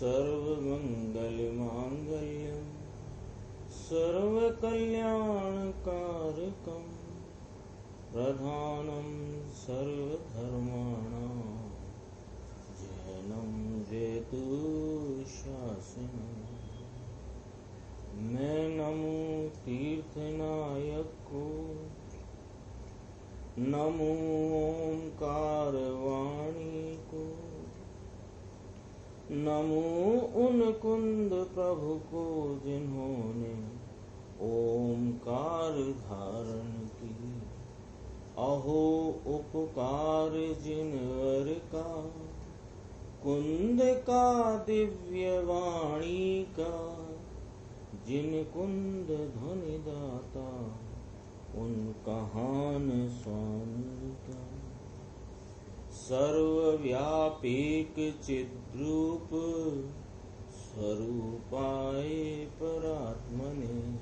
सर्वमङ्गलमाङ्गल्यं सर्वकल्याणकारकं प्रधानं सर्वधर्माणां जैनं जयतुशासनं। मैं नमो तीर्थनायक को, नमो ओंकार वाणी को, नमो उन कुंद प्रभु को जिन्होंने ओंकार धारण की। अहो उपकार जिनवर का, कुंद का दिव्य वाणी का, जिन कुंद ध्वनि दाता उन कहान स्वामी का। सर्वव्यापीक चिद्रूप स्वरूपाय परात्मने,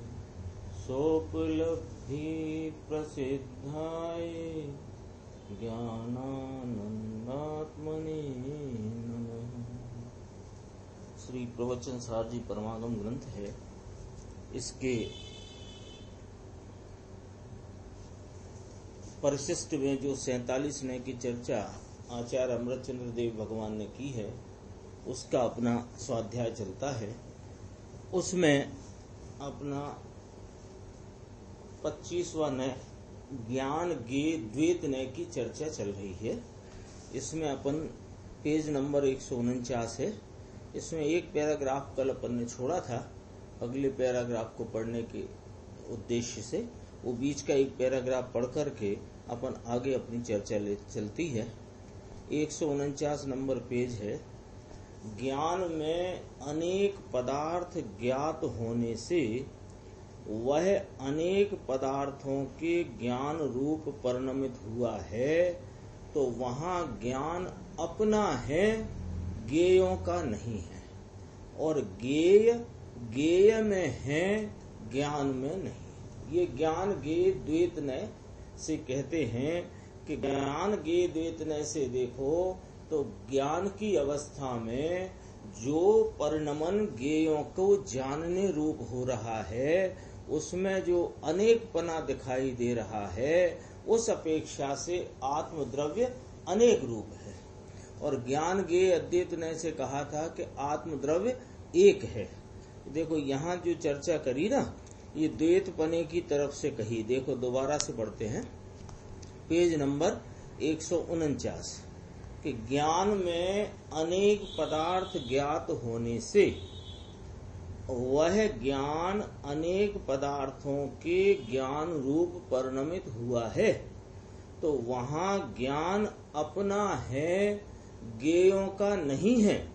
सोपलब्धि प्रसिद्धाय ज्ञानानंदात्मने नमः। श्री प्रवचन सार जी परमागम ग्रंथ है। इसके परिशिष्ट में जो 47 नय की चर्चा आचार्य अमृतचंद्र देव भगवान ने की है, उसका अपना स्वाध्याय चलता है। उसमें अपना 25वां नय ज्ञान गे द्वैत नय की चर्चा चल रही है। इसमें अपन पेज नंबर 149 है। इसमें एक पैराग्राफ कल अपन ने छोड़ा था अगले पैराग्राफ को पढ़ने के उद्देश्य से। वो बीच का एक पैराग्राफ पढ़ करके अपन आगे अपनी चर्चा ले चलती है। 149 नंबर पेज है। ज्ञान में अनेक पदार्थ ज्ञात होने से वह अनेक पदार्थों के ज्ञान रूप परिणमित हुआ है, तो वहाँ ज्ञान अपना है, ज्ञेयों का नहीं है। और ज्ञेय ज्ञेय में है, ज्ञान में नहीं। ये ज्ञान ज्ञेय द्वैत नय से कहते हैं कि ज्ञान ज्ञेय द्वैत नय से देखो तो ज्ञान की अवस्था में जो परिणमन ज्ञेयों को जानने रूप हो रहा है, उसमें जो अनेकपना दिखाई दे रहा है, उस अपेक्षा से आत्मद्रव्य अनेक रूप है। और ज्ञान ज्ञेय अद्वैत नय से कहा था कि आत्मद्रव्य एक है। देखो यहाँ जो चर्चा करी ना, ये द्वैतपने की तरफ से कही। देखो दोबारा से पढ़ते हैं पेज नंबर 149 कि ज्ञान में अनेक पदार्थ ज्ञात होने से वह ज्ञान अनेक पदार्थों के ज्ञान रूप परिणमित हुआ है, तो वहाँ ज्ञान अपना है, ज्ञेयों का नहीं है।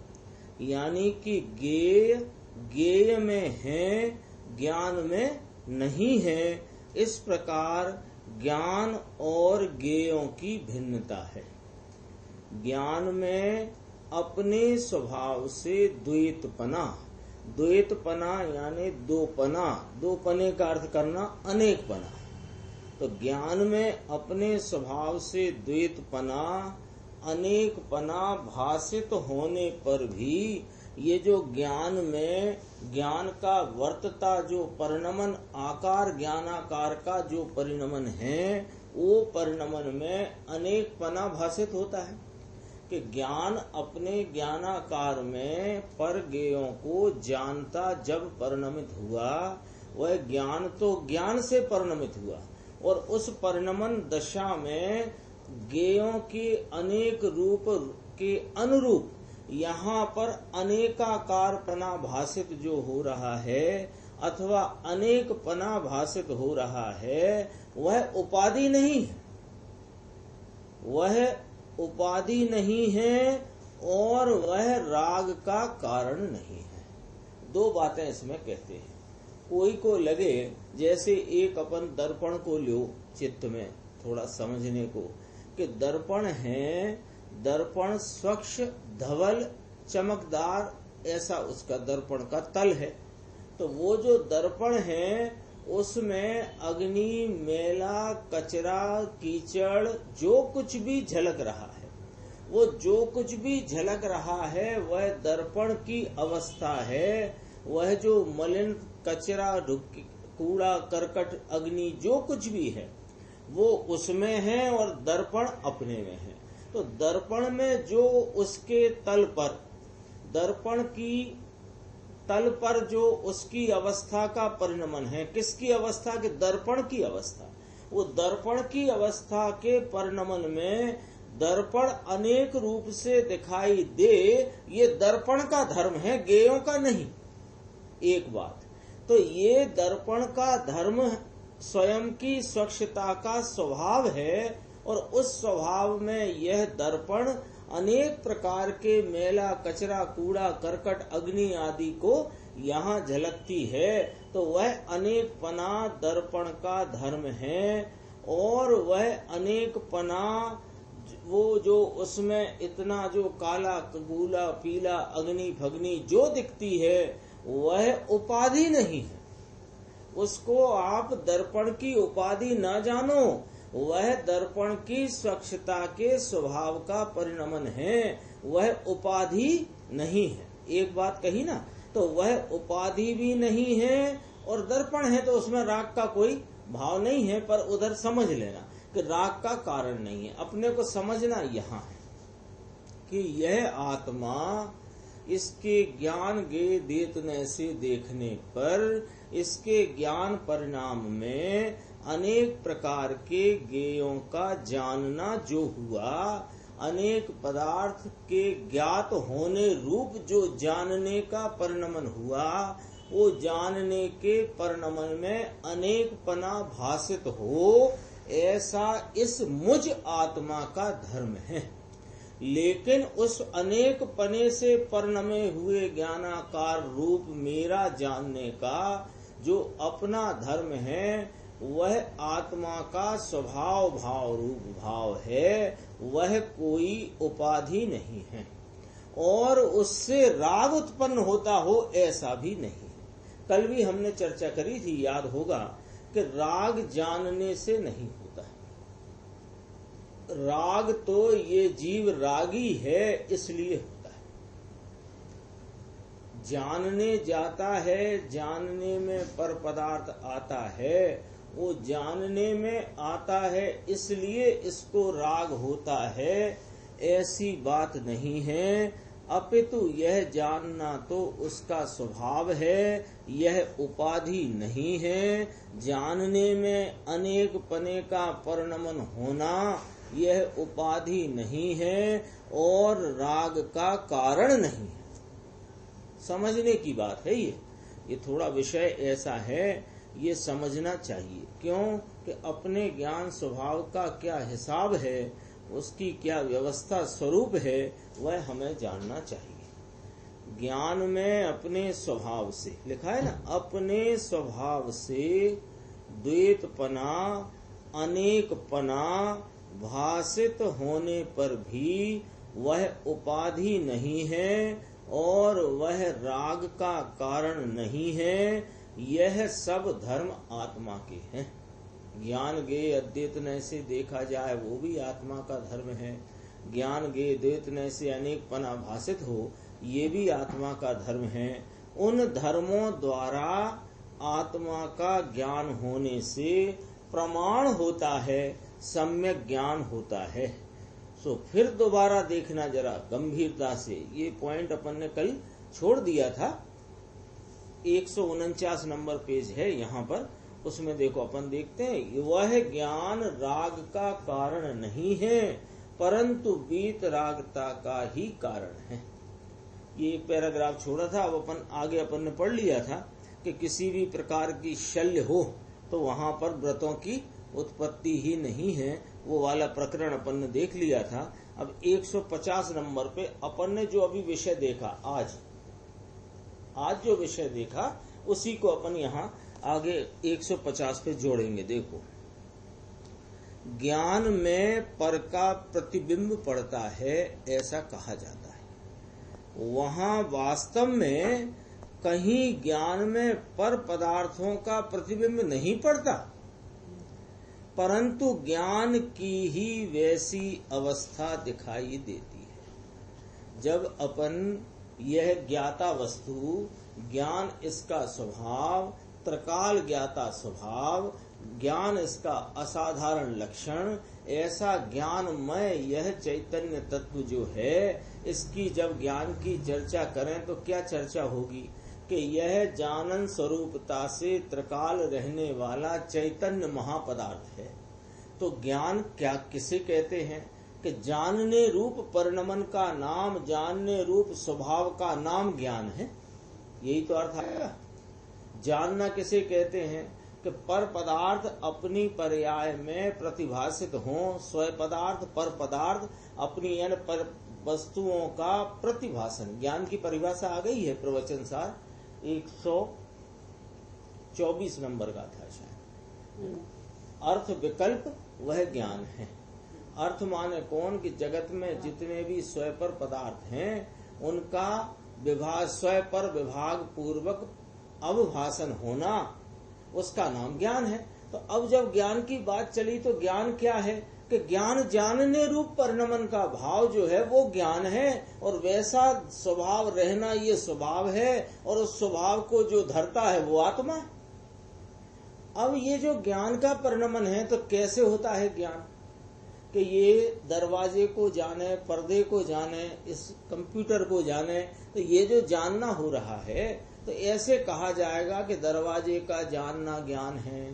यानी कि ज्ञेय ज्ञेय में है, ज्ञान में नहीं है। इस प्रकार ज्ञान और ज्ञेयों की भिन्नता है। ज्ञान में अपने स्वभाव से द्वैतपना, द्वैतपना यानी दोपना, दोपने का अर्थ करना अनेकपना। तो ज्ञान में अपने स्वभाव से द्वैतपना, अनेकपना भाषित होने पर भी ये जो ज्ञान में ज्ञान का वर्तता जो परिणमन आकार, ज्ञानाकार का जो परिणमन है, वो परिणमन में अनेकपना भाषित होता है कि ज्ञान अपने ज्ञानाकार में पर ज्ञेयों को जानता जब परिणमित हुआ, वह ज्ञान तो ज्ञान से परिणमित हुआ और उस परिणमन दशा में ज्ञेयों के अनेक रूप के अनुरूप यहाँ पर अनेकाकारपना भाषित जो हो रहा है अथवा अनेकपना भाषित हो रहा है, वह उपाधि नहीं है, वह उपाधि नहीं है और वह राग का कारण नहीं है। दो बातें इसमें कहते हैं। कोई को लगे जैसे एक अपन दर्पण को लो चित्त में थोड़ा समझने को कि दर्पण है, दर्पण स्वच्छ धवल चमकदार ऐसा उसका दर्पण का तल है। तो वो जो दर्पण है उसमें अग्नि, मेला, कचरा, कीचड़ जो कुछ भी झलक रहा है वो जो कुछ भी झलक रहा है वह दर्पण की अवस्था है। वह जो मलिन कचरा कूड़ा करकट अग्नि जो कुछ भी है वो उसमें है और दर्पण अपने में है। तो दर्पण में जो उसके तल पर, दर्पण की तल पर जो उसकी अवस्था का परिणमन है, किसकी अवस्था के? दर्पण की अवस्था। वो दर्पण की अवस्था के परिणमन में दर्पण अनेक रूप से दिखाई दे, ये दर्पण का धर्म है, गेयों का नहीं। एक बात तो ये दर्पण का धर्म स्वयं की स्वच्छता का स्वभाव है, और उस स्वभाव में यह दर्पण अनेक प्रकार के मैला कचरा कूड़ा करकट अग्नि आदि को यहाँ झलकती है। तो वह अनेक पना दर्पण का धर्म है, और वह अनेक पना वो जो उसमें इतना जो काला कबूला पीला अग्नि भग्नि जो दिखती है वह उपाधि नहीं है। उसको आप दर्पण की उपाधि न जानो, वह दर्पण की स्वच्छता के स्वभाव का परिणमन है, वह उपाधि नहीं है। एक बात कही ना, तो वह उपाधि भी नहीं है और दर्पण है, तो उसमें राग का कोई भाव नहीं है। पर उधर समझ लेना कि राग का कारण नहीं है। अपने को समझना यहाँ है कि यह आत्मा इसके ज्ञान गे देतने से देखने पर, इसके ज्ञान परिणाम में अनेक प्रकार के गेयों का जानना जो हुआ, अनेक पदार्थ के ज्ञात होने रूप जो जानने का परिणमन हुआ, वो जानने के परिणमन में अनेक पना भासित हो, ऐसा इस मुझ आत्मा का धर्म है। लेकिन उस अनेक पने से परिणमे हुए ज्ञानाकार रूप मेरा जानने का जो अपना धर्म है, वह आत्मा का स्वभाव भाव रूप भाव है, वह कोई उपाधि नहीं है, और उससे राग उत्पन्न होता हो ऐसा भी नहीं है। कल भी हमने चर्चा करी थी, याद होगा, कि राग जानने से नहीं होता है। राग तो ये जीव रागी है इसलिए होता है। जानने जाता है, जानने में पर पदार्थ आता है, वो जानने में आता है इसलिए इसको राग होता है, ऐसी बात नहीं है। अपितु यह जानना तो उसका स्वभाव है, यह उपाधि नहीं है। जानने में अनेक पने का परिणमन होना यह उपाधि नहीं है और राग का कारण नहीं है। समझने की बात है ये थोड़ा विषय ऐसा है, ये समझना चाहिए। क्यों कि अपने ज्ञान स्वभाव का क्या हिसाब है, उसकी क्या व्यवस्था स्वरूप है, वह हमें जानना चाहिए। ज्ञान में अपने स्वभाव से लिखा है ना, अपने स्वभाव से द्वैतपना अनेकपना भासित होने पर भी वह उपाधि नहीं है और वह राग का कारण नहीं है। यह सब धर्म आत्मा के हैं। ज्ञान गे अद्वैतनय से देखा जाए वो भी आत्मा का धर्म है। ज्ञान गे द्वैतनय से अनेक पना भासित हो, ये भी आत्मा का धर्म है। उन धर्मों द्वारा आत्मा का ज्ञान होने से प्रमाण होता है, सम्यक ज्ञान होता है। सो फिर दोबारा देखना जरा गंभीरता से, ये पॉइंट अपन ने कल छोड़ दिया था। 149 नंबर पेज है यहाँ पर, उसमें देखो अपन देखते हैं, वह ज्ञान राग का कारण नहीं है परंतु वीत रागता का ही कारण है। ये एक पैराग्राफ छोड़ा था, अब अपन ने पढ़ लिया था कि किसी भी प्रकार की शल्य हो तो वहां पर व्रतों की उत्पत्ति ही नहीं है। वो वाला प्रकरण अपन ने देख लिया था। अब 150 नंबर पे अपन ने जो अभी विषय देखा, आज जो विषय देखा उसी को अपन यहाँ आगे 150 पे जोड़ेंगे। देखो, ज्ञान में पर का प्रतिबिंब पड़ता है ऐसा कहा जाता है। वहां वास्तव में कहीं ज्ञान में पर पदार्थों का प्रतिबिंब नहीं पड़ता, परंतु ज्ञान की ही वैसी अवस्था दिखाई देती जब अपन यह ज्ञाता वस्तु, ज्ञान इसका स्वभाव, त्रिकाल ज्ञाता स्वभाव, ज्ञान इसका असाधारण लक्षण, ऐसा ज्ञानमय यह चैतन्य तत्व जो है, इसकी जब ज्ञान की चर्चा करें तो क्या चर्चा होगी कि यह जानन स्वरूपता से त्रिकाल रहने वाला चैतन्य महापदार्थ है। तो ज्ञान क्या किसे कहते हैं कि जानने रूप परिणमन का नाम, जानने रूप स्वभाव का नाम ज्ञान है। यही तो अर्थ आएगा। जानना किसे कहते हैं कि पर पदार्थ अपनी पर्याय में प्रतिभाषित हों, स्वय पदार्थ पर पदार्थ अपनी अन्य पर वस्तुओं का प्रतिभाषण। ज्ञान की परिभाषा आ गई है प्रवचन सार 124 नंबर का था शायद। अर्थ विकल्प वह ज्ञान है। अर्थ माने कौन कि जगत में जितने भी स्वय पर पदार्थ हैं उनका विभाग, स्वय पर विभाग पूर्वक अवभाषण होना, उसका नाम ज्ञान है। तो अब जब ज्ञान की बात चली तो ज्ञान क्या है कि ज्ञान जानने रूप परिणमन का भाव जो है वो ज्ञान है, और वैसा स्वभाव रहना ये स्वभाव है, और उस स्वभाव को जो धरता है वो आत्मा है। अब ये जो ज्ञान का परिणमन है तो कैसे होता है ज्ञान कि ये दरवाजे को जाने, पर्दे को जाने, इस कंप्यूटर को जाने, तो ये जो जानना हो रहा है तो ऐसे कहा जाएगा कि दरवाजे का जानना ज्ञान है,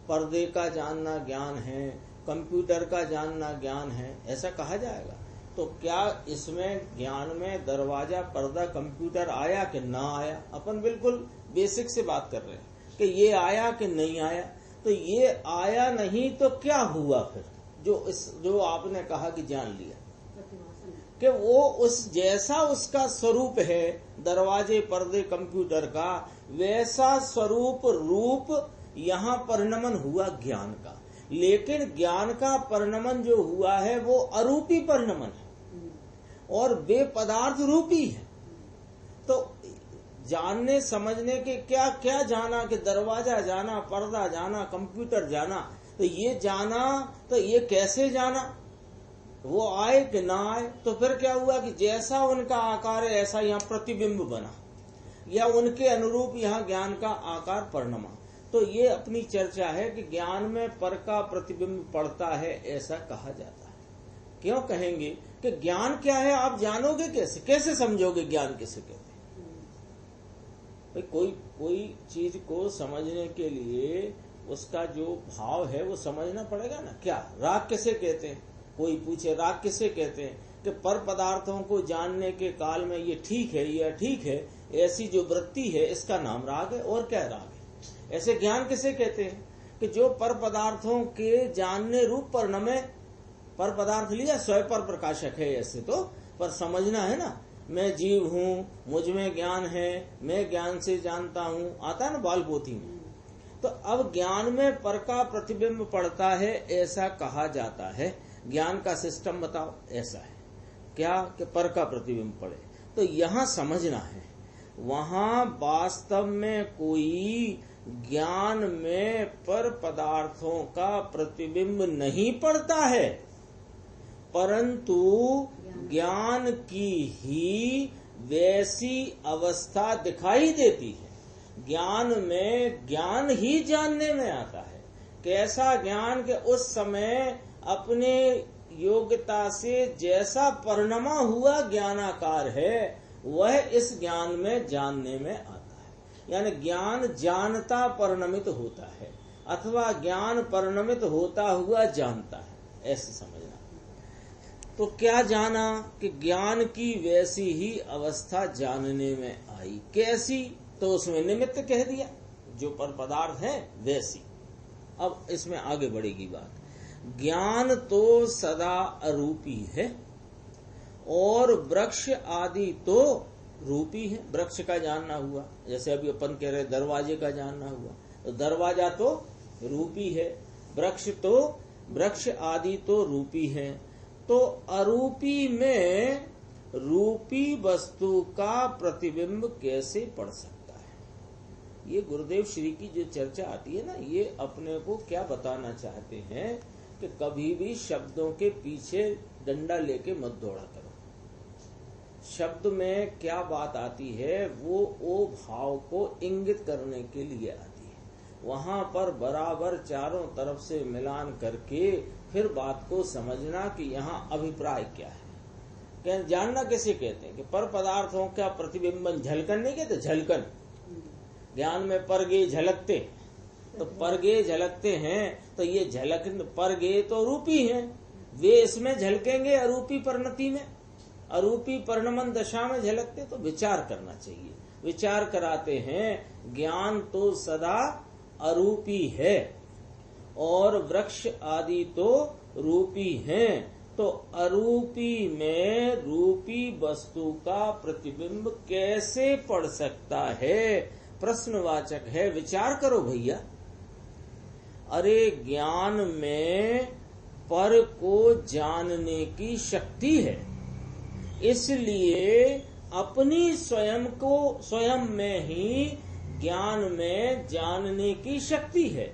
पर्दे का जानना ज्ञान है, कंप्यूटर का जानना ज्ञान है, ऐसा कहा जाएगा। तो क्या इसमें ज्ञान में दरवाजा, पर्दा, कंप्यूटर आया कि ना आया? अपन बिल्कुल बेसिक से बात कर रहे हैं कि ये आया कि नहीं आया। तो ये आया नहीं तो क्या हुआ फिर? जो आपने कहा कि जान लिया कि वो उस जैसा उसका स्वरूप है दरवाजे, पर्दे, कंप्यूटर का, वैसा स्वरूप रूप यहाँ परिणमन हुआ ज्ञान का। लेकिन ज्ञान का परिणमन जो हुआ है वो अरूपी परिणमन है और वे पदार्थ रूपी है। तो जानने समझने के क्या क्या जाना कि दरवाजा जाना, पर्दा जाना, कंप्यूटर जाना, तो ये जाना, तो ये कैसे जाना? वो आए कि ना आए? तो फिर क्या हुआ कि जैसा उनका आकार है ऐसा यहाँ प्रतिबिंब बना, या उनके अनुरूप यहाँ ज्ञान का आकार परिणमा। तो ये अपनी चर्चा है कि ज्ञान में पर का प्रतिबिंब पड़ता है, ऐसा कहा जाता है। क्यों कहेंगे कि ज्ञान क्या है? आप जानोगे कैसे, कैसे समझोगे ज्ञान किसे कहते हैं? कोई चीज को समझने के लिए उसका जो भाव है वो समझना पड़ेगा ना। क्या राग किसे कहते हैं? कोई पूछे राग किसे कहते हैं कि पर पदार्थों को जानने के काल में ये ठीक है, ये ठीक है, ऐसी जो वृत्ति है इसका नाम राग है। और क्या राग है? ऐसे ज्ञान किसे कहते हैं कि जो पर पदार्थों के जानने रूप परिणमे, पर पदार्थ लिया स्वयं पर प्रकाशक है ऐसे तो, पर समझना है ना। मैं जीव हूँ, मुझ में ज्ञान है, मैं ज्ञान से जानता हूँ, आता है ना बाल पोथी में। तो अब ज्ञान में पर का प्रतिबिंब पड़ता है ऐसा कहा जाता है। ज्ञान का सिस्टम बताओ, ऐसा है क्या कि पर का प्रतिबिंब पड़े? तो यहाँ समझना है, वहाँ वास्तव में कोई ज्ञान में पर पदार्थों का प्रतिबिंब नहीं पड़ता है, परंतु ज्ञान की ही वैसी अवस्था दिखाई देती है। ज्ञान में ज्ञान ही जानने में आता है। कैसा ज्ञान कि उस समय अपने योग्यता से जैसा परिणमा हुआ ज्ञानाकार है वह इस ज्ञान में जानने में आता है। यानी ज्ञान जानता परिणमित होता है अथवा ज्ञान परिणमित होता हुआ जानता है, ऐसे समझना। तो क्या जाना कि ज्ञान की वैसी ही अवस्था जानने में आई। कैसी? तो उसमें निमित्त कह दिया, जो पर पदार्थ है वैसी। अब इसमें आगे बढ़ेगी बात। ज्ञान तो सदा अरूपी है और वृक्ष आदि तो रूपी है। वृक्ष का जानना हुआ, जैसे अभी अपन कह रहे दरवाजे का जानना हुआ, तो दरवाजा तो रूपी है, वृक्ष आदि तो रूपी है। तो अरूपी में रूपी वस्तु का प्रतिबिंब कैसे पड़ सकता है? ये गुरुदेव श्री की जो चर्चा आती है ना, ये अपने को क्या बताना चाहते हैं कि कभी भी शब्दों के पीछे डंडा लेके मत दौड़ा करो। शब्द में क्या बात आती है वो ओ भाव को इंगित करने के लिए आती है। वहां पर बराबर चारों तरफ से मिलान करके फिर बात को समझना कि यहाँ अभिप्राय क्या है। जानना कैसे कहते हैं कि पर पदार्थों का प्रतिबिंबन झलकन नहीं कहते, झलकन। ज्ञान में परगे झलकते, तो परगे झलकते हैं, तो ये झलक परगे तो रूपी हैं, वे इसमें झलकेंगे अरूपी परिणति में, अरूपी परिणमन दशा में झलकते। तो विचार करना चाहिए। विचार कराते हैं ज्ञान तो सदा अरूपी है और वृक्ष आदि तो रूपी हैं, तो अरूपी में रूपी वस्तु का प्रतिबिंब कैसे पड़ सकता है? प्रश्नवाचक है, विचार करो भैया। अरे ज्ञान में पर को जानने की शक्ति है, इसलिए अपनी स्वयं में ही ज्ञान में जानने की शक्ति है।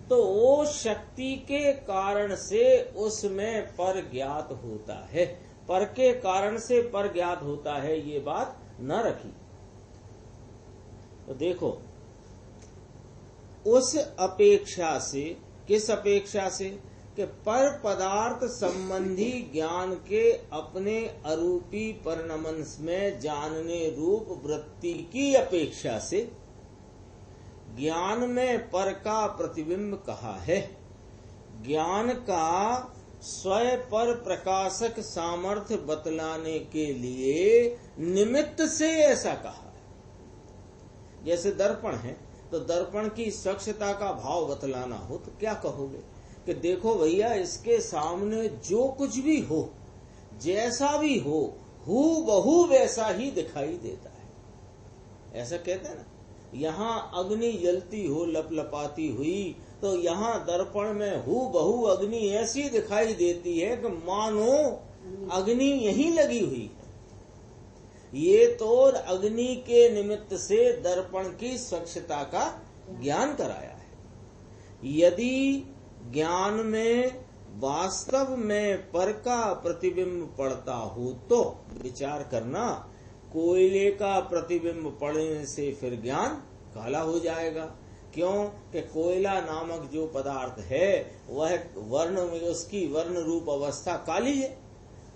तो वो शक्ति के कारण से उसमें पर ज्ञात होता है, पर के कारण से पर ज्ञात होता है, ये बात न रखी। तो देखो, उस अपेक्षा से, किस अपेक्षा से कि पर पदार्थ संबंधी ज्ञान के अपने अरूपी परिणमन में जानने रूप वृत्ति की अपेक्षा से ज्ञान में पर का प्रतिबिंब कहा है। ज्ञान का स्वयं पर प्रकाशक सामर्थ्य बतलाने के लिए निमित्त से ऐसा कहा है। जैसे दर्पण है, तो दर्पण की स्वच्छता का भाव बतलाना हो तो क्या कहोगे कि देखो भैया, इसके सामने जो कुछ भी हो, जैसा भी हो, हूबहू वैसा ही दिखाई देता है। ऐसा कहते हैं ना, यहाँ अग्नि जलती हो लपलपाती हुई, तो यहाँ दर्पण में हूबहू अग्नि ऐसी दिखाई देती है कि मानो अग्नि यहीं लगी हुई है। ये तो अग्नि के निमित्त से दर्पण की स्वच्छता का ज्ञान कराया है। यदि ज्ञान में वास्तव में पर का प्रतिबिंब पड़ता हो तो विचार करना, कोयले का प्रतिबिंब पड़ने से फिर ज्ञान काला हो जाएगा। क्यों कि कोयला नामक जो पदार्थ है वह वर्ण में, उसकी वर्ण रूप अवस्था काली है,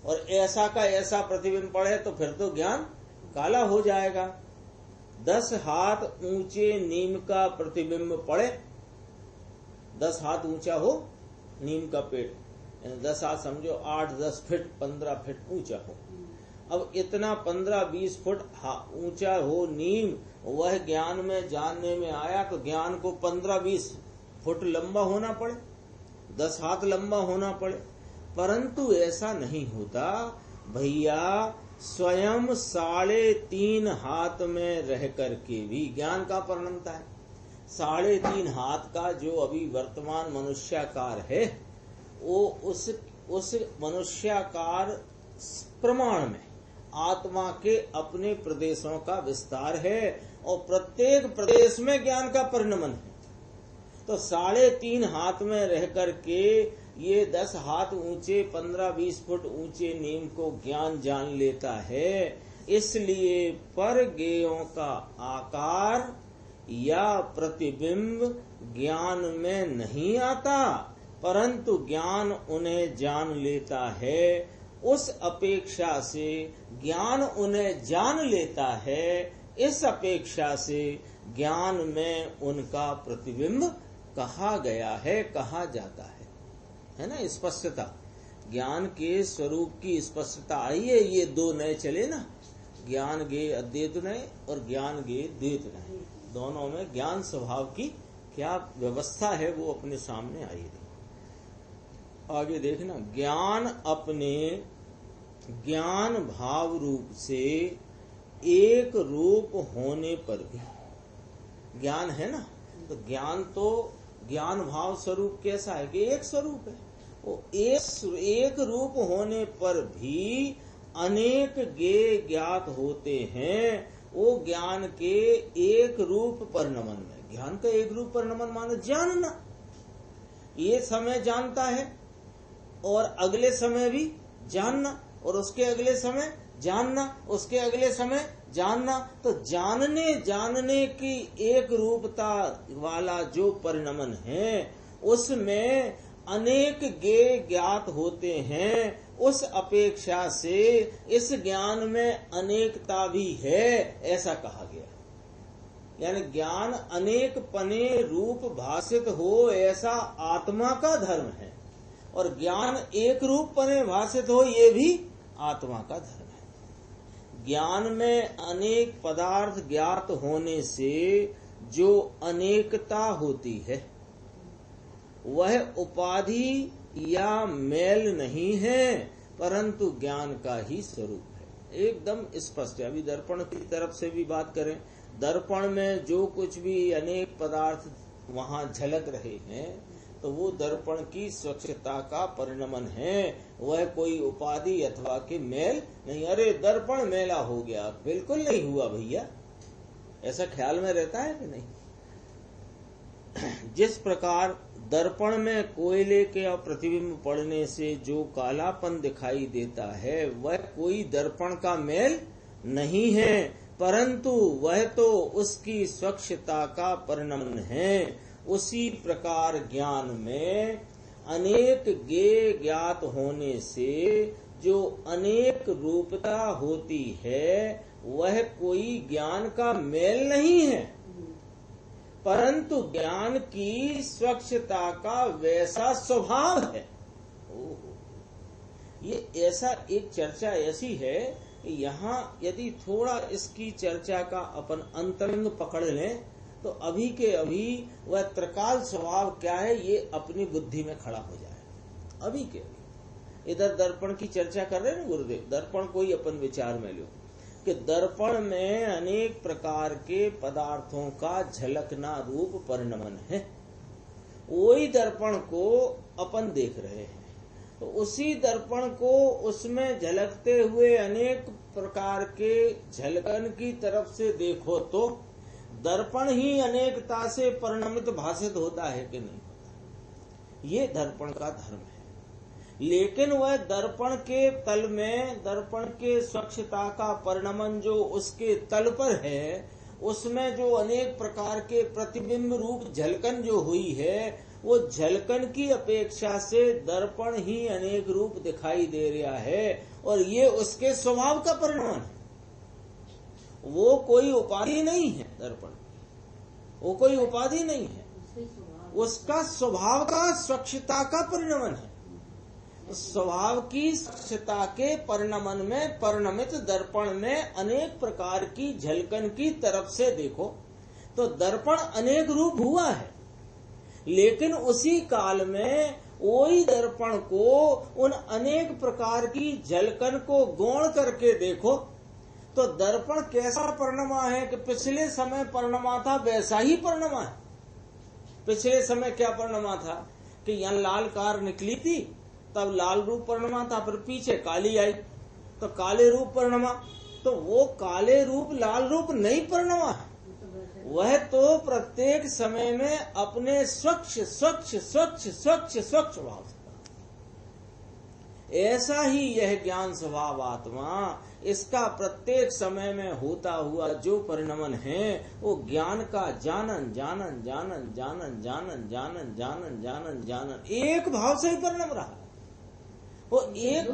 और ऐसा का ऐसा प्रतिबिंब पड़े तो फिर तो ज्ञान काला हो जाएगा। 10 हाथ ऊंचे नीम का प्रतिबिंब पड़े, 10 हाथ ऊंचा हो नीम का पेड़, 10 हाथ समझो 8-10 फीट 15 फीट ऊंचा हो। अब इतना 15-20 फुट ऊंचा हो नीम, वह ज्ञान में जानने में आया तो ज्ञान को 15-20 फुट लंबा होना पड़े, 10 हाथ लंबा होना पड़े। परंतु ऐसा नहीं होता भैया, स्वयं 3.5 हाथ में रह करके भी ज्ञान का परिणमता है। 3.5 हाथ का जो अभी वर्तमान मनुष्याकार है, वो उस मनुष्याकार प्रमाण में आत्मा के अपने प्रदेशों का विस्तार है, और प्रत्येक प्रदेश में ज्ञान का परिणमन है। तो 3.5 हाथ में रह करके ये 10 हाथ ऊंचे 15-20 फुट ऊंचे नीम को ज्ञान जान लेता है। इसलिए पर गेयों का आकार या प्रतिबिंब ज्ञान में नहीं आता, परंतु ज्ञान उन्हें जान लेता है। उस अपेक्षा से ज्ञान उन्हें जान लेता है, इस अपेक्षा से ज्ञान में उनका प्रतिबिंब कहा गया है, कहा जाता है ना। स्पष्टता, ज्ञान के स्वरूप की स्पष्टता आई है। ये 2 नए चले ना, ज्ञान गे अद्वैत नए और ज्ञान गे द्वैत नए, दोनों में ज्ञान स्वभाव की क्या व्यवस्था है वो अपने सामने आई है। आगे देखना, ज्ञान अपने ज्ञान भाव रूप से एक रूप होने पर भी, ज्ञान है ना, तो ज्ञान तो ज्ञान भाव स्वरूप कैसा है कि एक स्वरूप है। वो एक रूप होने पर भी अनेक गे ज्ञात होते हैं। वो ज्ञान के एक रूप परिणमन में, ज्ञान का एक रूप परिणमन माने जानना, ये समय जानता है और अगले समय भी जानना और उसके अगले समय जानना, उसके अगले समय जानना। तो जानने की एक रूपता वाला जो परिणमन है उसमें अनेक ज्ञेय ज्ञात होते हैं, उस अपेक्षा से इस ज्ञान में अनेकता भी है, ऐसा कहा गया। यानी ज्ञान अनेक पने रूप भाषित हो, ऐसा आत्मा का धर्म है, और ज्ञान एक रूप पने भाषित हो, ये भी आत्मा का धर्म है। ज्ञान में अनेक पदार्थ ज्ञात होने से जो अनेकता होती है वह उपाधि या मेल नहीं है, परंतु ज्ञान का ही स्वरूप है। एकदम स्पष्ट है। अभी दर्पण की तरफ से भी बात करें, दर्पण में जो कुछ भी अनेक पदार्थ वहां झलक रहे हैं तो वो दर्पण की स्वच्छता का परिणमन है, वह कोई उपाधि अथवा के मेल नहीं। अरे दर्पण मेला हो गया, बिल्कुल नहीं हुआ भैया, ऐसा ख्याल में रहता है कि नहीं। जिस प्रकार दर्पण में कोयले के प्रतिबिंब पड़ने से जो कालापन दिखाई देता है वह कोई दर्पण का मेल नहीं है, परंतु वह तो उसकी स्वच्छता का परिणमन है। उसी प्रकार ज्ञान में अनेक ज्ञेय ज्ञात होने से जो अनेक रूपता होती है वह कोई ज्ञान का मेल नहीं है, परंतु ज्ञान की स्वच्छता का वैसा स्वभाव है। ये ऐसा एक चर्चा ऐसी है कि यहाँ यदि थोड़ा इसकी चर्चा का अपन अंतरंग पकड़ लें तो अभी के अभी वह त्रिकाल स्वभाव क्या है ये अपनी बुद्धि में खड़ा हो जाए। अभी के अभी इधर दर्पण की चर्चा कर रहे हैं ना गुरुदेव, दर्पण को ही अपन विचार में लो कि दर्पण में अनेक प्रकार के पदार्थों का झलकना रूप परिणमन है। वही दर्पण को अपन देख रहे हैं, तो उसी दर्पण को उसमें झलकते हुए अनेक प्रकार के झलकन की तरफ से देखो तो दर्पण ही अनेकता से परिणमित भाषित होता है कि नहीं होता। ये दर्पण का धर्म है। लेकिन वह दर्पण के तल में, दर्पण के स्वच्छता का परिणमन जो उसके तल पर है, उसमें जो अनेक प्रकार के प्रतिबिंब रूप झलकन जो हुई है, वो झलकन की अपेक्षा से दर्पण ही अनेक रूप दिखाई दे रहा है, और ये उसके स्वभाव का परिणमन है। वो कोई उपाधि नहीं है, दर्पण वो कोई उपाधि नहीं है, उसका स्वभाव का स्वच्छता का परिणमन है। स्वभाव की स्वच्छता के परिणमन में परिणमित दर्पण में अनेक प्रकार की झलकन की तरफ से देखो तो दर्पण अनेक रूप हुआ है, लेकिन उसी काल में वही दर्पण को उन अनेक प्रकार की झलकन को गौण करके देखो तो दर्पण कैसा परिणमा है कि पिछले समय परिणमा था वैसा ही परिणमा है। पिछले समय क्या परिणमा था कि यहाँ लाल कार निकली थी तब लाल रूप परिणमा था, फिर पीछे काली आई तो काले रूप परिणमा। तो वो काले रूप लाल रूप नहीं परिणमा है, वह तो प्रत्येक समय में अपने स्वच्छ स्वच्छ स्वच्छ स्वच्छ स्वच्छ भाव से। ऐसा ही यह ज्ञान स्वभाव आत्मा, इसका प्रत्येक समय में होता हुआ जो परिणमन है वो ज्ञान का जानन जानन जानन जानन जानन जानन जानन जानन जानन एक भाव से ही परिणम रहा। वो एक,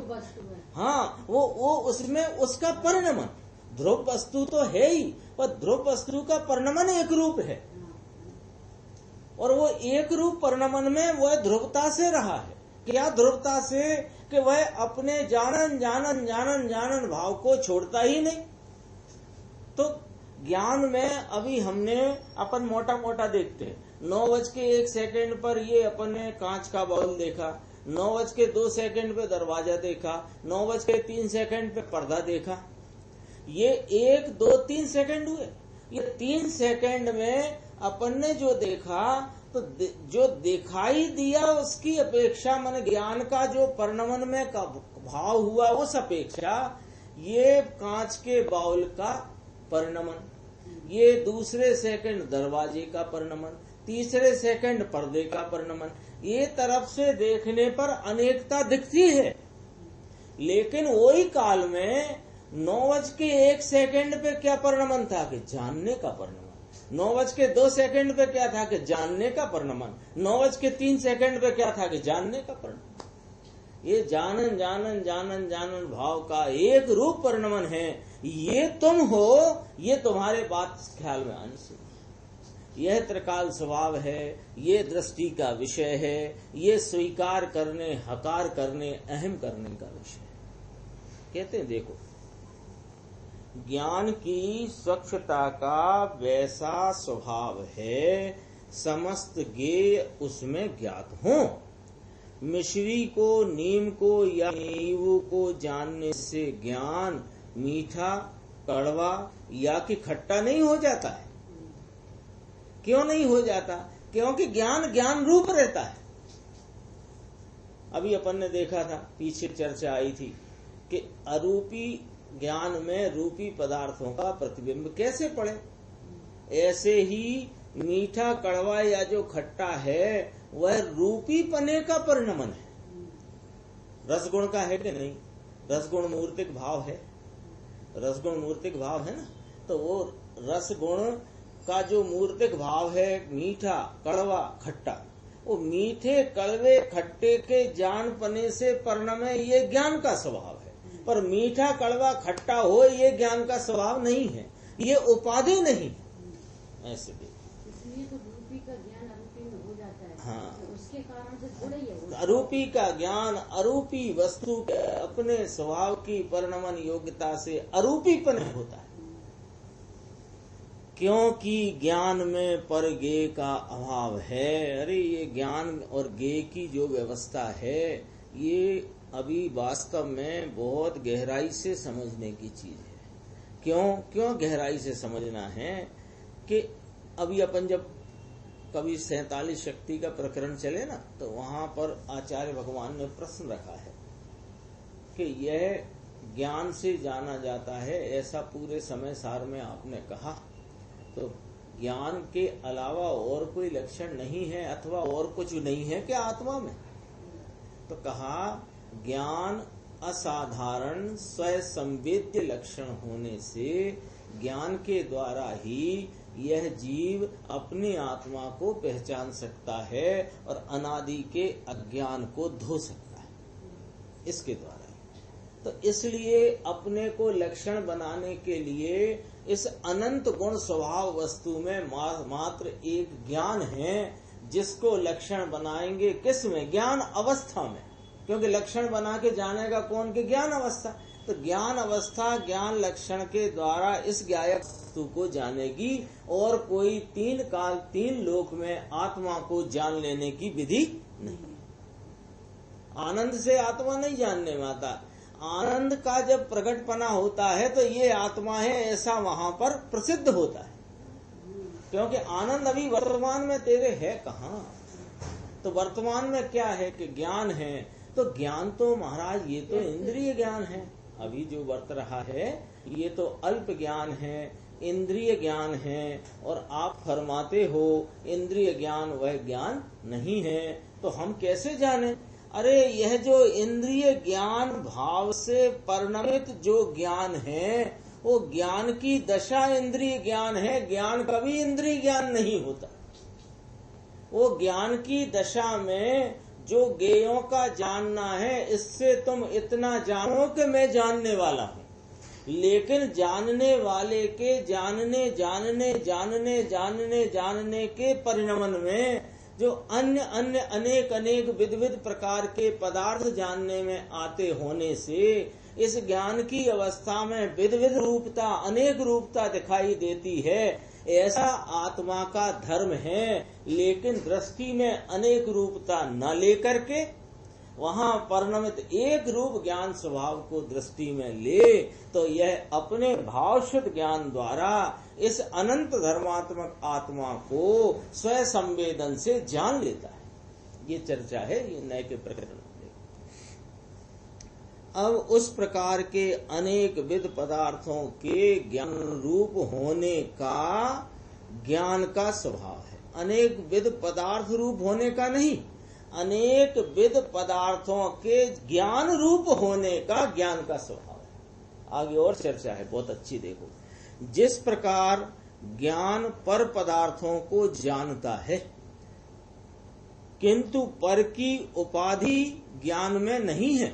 हाँ, वो उसमें उसका परिणमन ध्रुव वस्तु तो है ही, पर ध्रुव वस्तु का परिणमन एक रूप है, और वो एक रूप परिणमन में वह ध्रुवता से रहा है। क्या ध्रुवता से कि वह अपने जानन जानन जानन जानन भाव को छोड़ता ही नहीं। तो ज्ञान में अभी हमने अपन मोटा मोटा देखते हैं, 9:01 पर ये अपन ने कांच का बाउल देखा, 9:02 पे दरवाजा देखा, 9:03 पे पर्दा देखा। ये 1, 2, 3 सेकंड हुए। ये 3 सेकंड में अपन ने जो देखा तो जो दिखाई दिया उसकी अपेक्षा मन ज्ञान का जो परिणमन में का भाव हुआ उस अपेक्षा ये कांच के बाउल का परिणमन, ये दूसरे सेकंड दरवाजे का परिणमन, तीसरे सेकंड पर्दे का परिणमन, ये तरफ से देखने पर अनेकता दिखती है। लेकिन वही काल में 9:01 पे क्या परिणमन था कि जानने का परिणमन। 9:02 पे क्या था कि जानने का परिणमन। 9:03 पे क्या था कि जानने का परिणमन। ये जानन जानन जानन जानन भाव का एक रूप परिणमन है। ये तुम हो, ये तुम्हारे बात ख्याल में आनी चाहिए। यह त्रिकाल स्वभाव है, ये दृष्टि का विषय है, ये स्वीकार करने, हकार करने, अहम करने का विषय है। कहते हैं देखो, ज्ञान की स्वच्छता का वैसा स्वभाव है, समस्त ज्ञेय उसमें ज्ञात हो। मिश्री को, नीम को या नींबू को जानने से ज्ञान मीठा, कड़वा या कि खट्टा नहीं हो जाता है। क्यों नहीं हो जाता? क्योंकि ज्ञान ज्ञान रूप रहता है। अभी अपन ने देखा था, पीछे चर्चा आई थी कि अरूपी ज्ञान में रूपी पदार्थों का प्रतिबिंब कैसे पड़े। ऐसे ही मीठा, कड़वा या जो खट्टा है वह रूपी पने का परिणमन है। रसगुण का है कि नहीं? रसगुण मूर्तिक भाव है, रसगुण मूर्तिक भाव है ना। तो वो रसगुण का जो मूर्तिक भाव है, मीठा, कड़वा, खट्टा, वो मीठे, कड़वे, खट्टे के जान पने से परिणमे, ये ज्ञान का स्वभाव है। पर मीठा, कड़वा, खट्टा हो ये ज्ञान का स्वभाव नहीं है, ये उपाधि नहीं है। ऐसे भी इसलिए तो रूपी का ज्ञान अरूपी में हो जाता है। हाँ, तो उसके कारण से जुड़े ही है। अरूपी का ज्ञान अरूपी वस्तु के अपने स्वभाव की परिणमन योग्यता से अरूपीपन होता है। क्योंकि ज्ञान में पर ज्ञेय का अभाव है। अरे ये ज्ञान और ज्ञेय की जो व्यवस्था है, ये अभी वास्तव में बहुत गहराई से समझने की चीज है। क्यों गहराई से समझना है कि अभी अपन जब कभी 47 शक्ति का प्रकरण चले ना, तो वहां पर आचार्य भगवान ने प्रश्न रखा है कि यह ज्ञान से जाना जाता है, ऐसा पूरे समय सार में आपने कहा। तो ज्ञान के अलावा और कोई लक्षण नहीं है अथवा और कुछ नहीं है क्या आत्मा में? तो कहा ज्ञान असाधारण स्वयं संवेद्य लक्षण होने से ज्ञान के द्वारा ही यह जीव अपनी आत्मा को पहचान सकता है और अनादि के अज्ञान को धो सकता है इसके द्वारा। तो इसलिए अपने को लक्षण बनाने के लिए इस अनंत गुण स्वभाव वस्तु में मात्र एक ज्ञान है, जिसको लक्षण बनाएंगे किस में? ज्ञान अवस्था में। क्योंकि लक्षण बना के जानेगा कौन? के ज्ञान अवस्था। तो ज्ञान अवस्था ज्ञान लक्षण के द्वारा इस ज्ञायक वस्तु को जानेगी, और कोई तीन काल तीन लोक में आत्मा को जान लेने की विधि नहीं। आनंद से आत्मा नहीं जानने में आता। आनंद का जब प्रकटपना होता है तो ये आत्मा है ऐसा वहां पर प्रसिद्ध होता है। क्योंकि आनंद अभी वर्तमान में तेरे है कहाँ? तो वर्तमान में क्या है कि ज्ञान है। तो ज्ञान तो महाराज ये तो इंद्रिय ज्ञान है, अभी जो वर्त रहा है ये तो अल्प ज्ञान है, इंद्रिय ज्ञान है। और आप फरमाते हो इंद्रिय ज्ञान वह ज्ञान नहीं है, तो हम कैसे जाने? अरे यह जो इंद्रिय ज्ञान भाव से परिणमित जो ज्ञान है, वो ज्ञान की दशा इंद्रिय ज्ञान है। ज्ञान कभी इंद्रिय ज्ञान नहीं होता। वो ज्ञान की दशा में जो ज्ञेयों का जानना है, इससे तुम इतना जानो कि मैं जानने वाला हूँ। लेकिन जानने वाले के जानने जानने जानने जानने जानने के परिणमन में जो अन्य अन्य अनेक अनेक विध विध प्रकार के पदार्थ जानने में आते होने से इस ज्ञान की अवस्था में विध विध रूपता, अनेक रूपता दिखाई देती है। ऐसा आत्मा का धर्म है। लेकिन दृष्टि में अनेक रूपता न लेकर के वहां परिणमित एक रूप ज्ञान स्वभाव को दृष्टि में ले, तो यह अपने भावशुद्ध ज्ञान द्वारा इस अनंत धर्मात्मक आत्मा को स्वयं संवेदन से जान लेता है। ये चर्चा है ये नए के प्रकरण में। अब उस प्रकार के अनेक विध पदार्थों के ज्ञान रूप होने का ज्ञान का स्वभाव है। अनेक विध पदार्थ रूप होने का नहीं, अनेक विध पदार्थों के ज्ञान रूप होने का ज्ञान का स्वभाव है। आगे और चर्चा है बहुत अच्छी। देखो, जिस प्रकार ज्ञान पर पदार्थों को जानता है किंतु पर की उपाधि ज्ञान में नहीं है,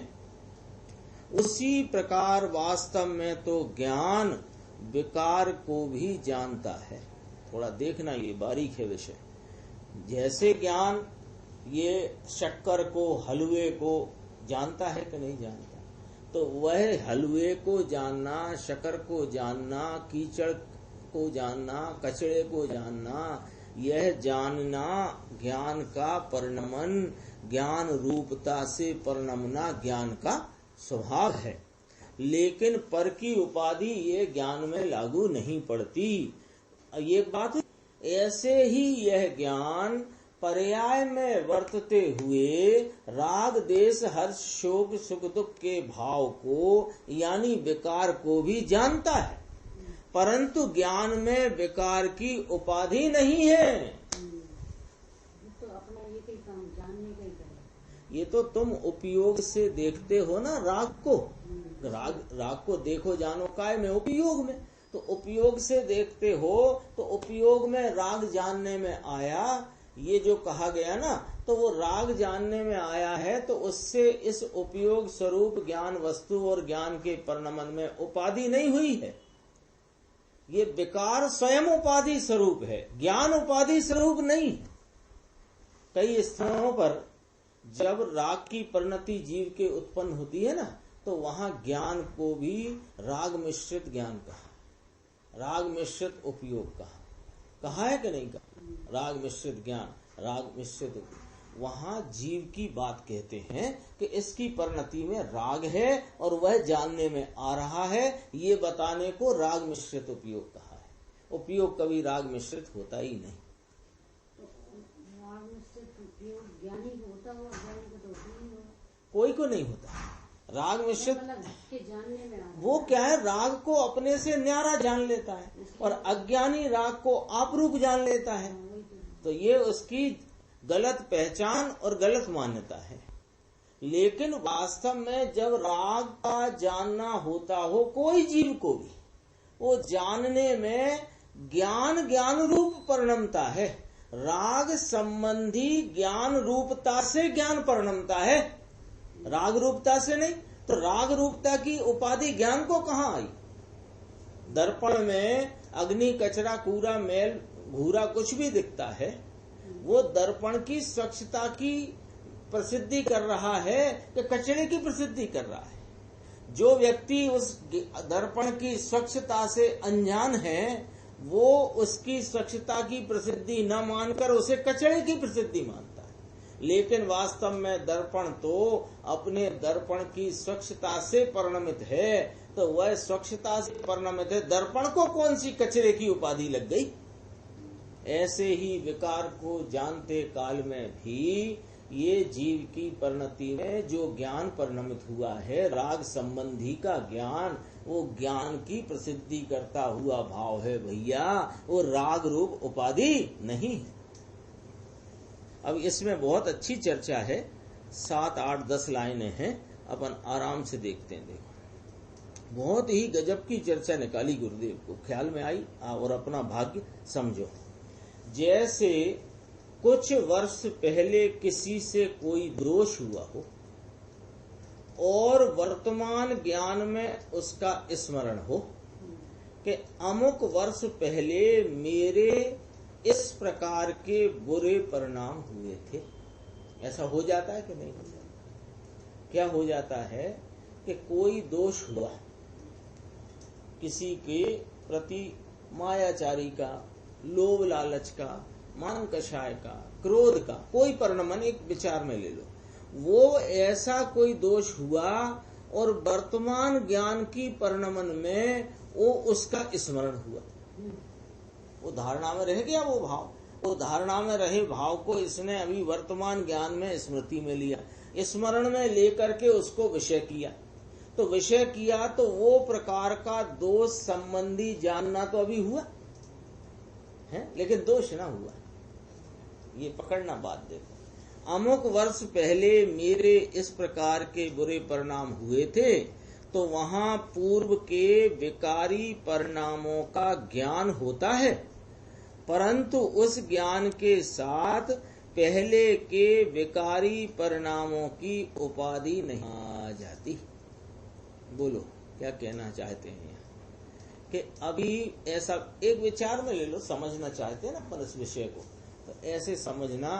उसी प्रकार वास्तव में तो ज्ञान विकार को भी जानता है। थोड़ा देखना, ये बारीक है विषय। जैसे ज्ञान ये शक्कर को, हलवे को जानता है कि नहीं जानता, तो वह हलवे को जानना, शक्कर को जानना, कीचड़ को जानना, कचड़े को जानना, यह जानना ज्ञान का परिणमन, ज्ञान रूपता से परिणमना ज्ञान का स्वभाव है। लेकिन पर की उपाधि ये ज्ञान में लागू नहीं पड़ती। ये बात, ऐसे ही यह ज्ञान पर्याय में वर्तते हुए राग देश हर्ष शोक सुख दुख के भाव को यानी विकार को भी जानता है, परंतु ज्ञान में विकार की उपाधि नहीं है। तो अपना ये कई काम जानने का ही करे। ये तो तुम उपयोग से देखते हो ना राग को। राग को देखो जानो काय में, उपयोग में। तो उपयोग से देखते हो तो उपयोग में राग जानने में आया, ये जो कहा गया ना, तो वो राग जानने में आया है, तो उससे इस उपयोग स्वरूप ज्ञान वस्तु और ज्ञान के परिणमन में उपाधि नहीं हुई है। ये विकार स्वयं उपाधि स्वरूप है, ज्ञान उपाधि स्वरूप नहीं। कई स्थानों पर जब राग की परिणति जीव के उत्पन्न होती है ना, तो वहां ज्ञान को भी राग मिश्रित ज्ञान कहा, राग मिश्रित उपयोग कहा है कि नहीं कहा? राग मिश्रित ज्ञान, राग मिश्रित, वहां जीव की बात कहते हैं कि इसकी परिणति में राग है और वह जानने में आ रहा है, ये बताने को राग मिश्रित उपयोग कहा है। उपयोग कभी राग मिश्रित होता ही नहीं। तो राग मिश्रित उपयोग ज्ञानी को होता हुआ, ज्ञानी को तो नहीं हुआ। कोई को नहीं होता राग मिश्रित। के जानने में वो क्या है, राग को अपने से न्यारा जान लेता है और अज्ञानी राग को आपरूप जान लेता है। तो ये उसकी गलत पहचान और गलत मान्यता है। लेकिन वास्तव में जब राग का जानना होता हो कोई जीव को भी, वो जानने में ज्ञान रूप परिणमता है। राग संबंधी ज्ञान रूपता से ज्ञान परिणमता है, राग रूपता से नहीं। तो राग रूपता की उपाधि ज्ञान को कहाँ आई? दर्पण में अग्नि, कचरा, कूड़ा, मैल, भूरा कुछ भी दिखता है, वो दर्पण की स्वच्छता की प्रसिद्धि कर रहा है कि कचरे की प्रसिद्धि कर रहा है। जो व्यक्ति उस दर्पण की स्वच्छता से अनजान है, वो उसकी स्वच्छता की प्रसिद्धि न मानकर उसे कचरे की प्रसिद्धि मानता है। लेकिन वास्तव में दर्पण तो अपने दर्पण की स्वच्छता से परिणमित है, तो वह स्वच्छता से परिणमित है, दर्पण को कौन सी कचरे की उपाधि लग गई? ऐसे ही विकार को जानते काल में भी ये जीव की परिणति में जो ज्ञान परिणमित हुआ है, राग संबंधी का ज्ञान, वो ज्ञान की प्रसिद्धि करता हुआ भाव है भैया, वो राग रूप उपाधि नहीं है। अब इसमें बहुत अच्छी चर्चा है, 7, 8, 10 लाइनें हैं, अपन आराम से देखते हैं। देखो, बहुत ही गजब की चर्चा निकाली गुरुदेव को, ख्याल में आई और अपना भाग्य समझो। जैसे कुछ वर्ष पहले किसी से कोई दोष हुआ हो और वर्तमान ज्ञान में उसका स्मरण हो कि अमुक वर्ष पहले मेरे इस प्रकार के बुरे परिणाम हुए थे। ऐसा हो जाता है कि नहीं हो जाता? क्या हो जाता है कि कोई दोष हुआ किसी के प्रति, मायाचारी का, लोभ लालच का, मान कषाय का, क्रोध का, कोई परिणमन एक विचार में ले लो, वो ऐसा कोई दोष हुआ और वर्तमान ज्ञान की परिणमन में वो उसका स्मरण हुआ, वो धारणा में रह गया वो भाव, वो धारणा में रहे भाव को इसने अभी वर्तमान ज्ञान में स्मृति में लिया, स्मरण में लेकर के उसको विषय किया। तो विषय किया तो वो प्रकार का दोष संबंधी जानना तो अभी हुआ है, लेकिन दोष ना हुआ। ये पकड़ना बात देखो, अमुक वर्ष पहले मेरे इस प्रकार के बुरे परिणाम हुए थे, तो वहां पूर्व के विकारी परिणामों का ज्ञान होता है, परंतु उस ज्ञान के साथ पहले के विकारी परिणामों की उपाधि नहीं आ जाती। बोलो क्या कहना चाहते हैं कि अभी ऐसा एक विचार में ले लो, समझना चाहते हैं ना अपन इस विषय को, तो ऐसे समझना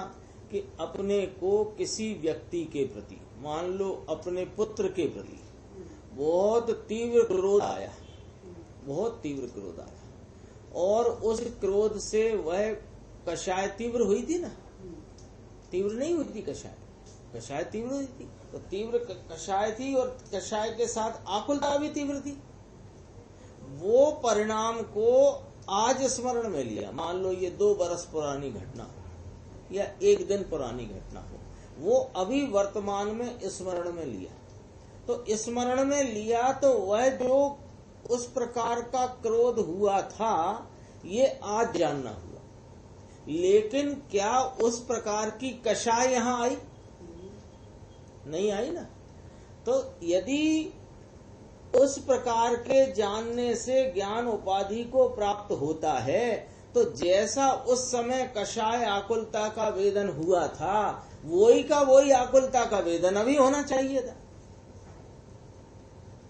कि अपने को किसी व्यक्ति के प्रति, मान लो अपने पुत्र के प्रति बहुत तीव्र क्रोध आया, बहुत तीव्र क्रोध आया, और उस क्रोध से वह कषाय तीव्र हुई थी ना, तीव्र नहीं हुई थी कषाय, कषाय तीव्र हुई थी, तो तीव्र कषाय थी और कषाय के साथ आकुलता भी तीव्र थी। वो परिणाम को आज स्मरण में लिया, मान लो ये 2 बरस पुरानी घटना हो या 1 दिन पुरानी घटना हो, वो अभी वर्तमान में स्मरण में लिया, तो स्मरण में लिया तो वह जो उस प्रकार का क्रोध हुआ था ये आज जानना हुआ, लेकिन क्या उस प्रकार की कषाय यहां आई? नहीं आई ना। तो यदि उस प्रकार के जानने से ज्ञान उपाधि को प्राप्त होता है, तो जैसा उस समय कषाय आकुलता का वेदन हुआ था, वही का वही आकुलता का वेदन अभी होना चाहिए था,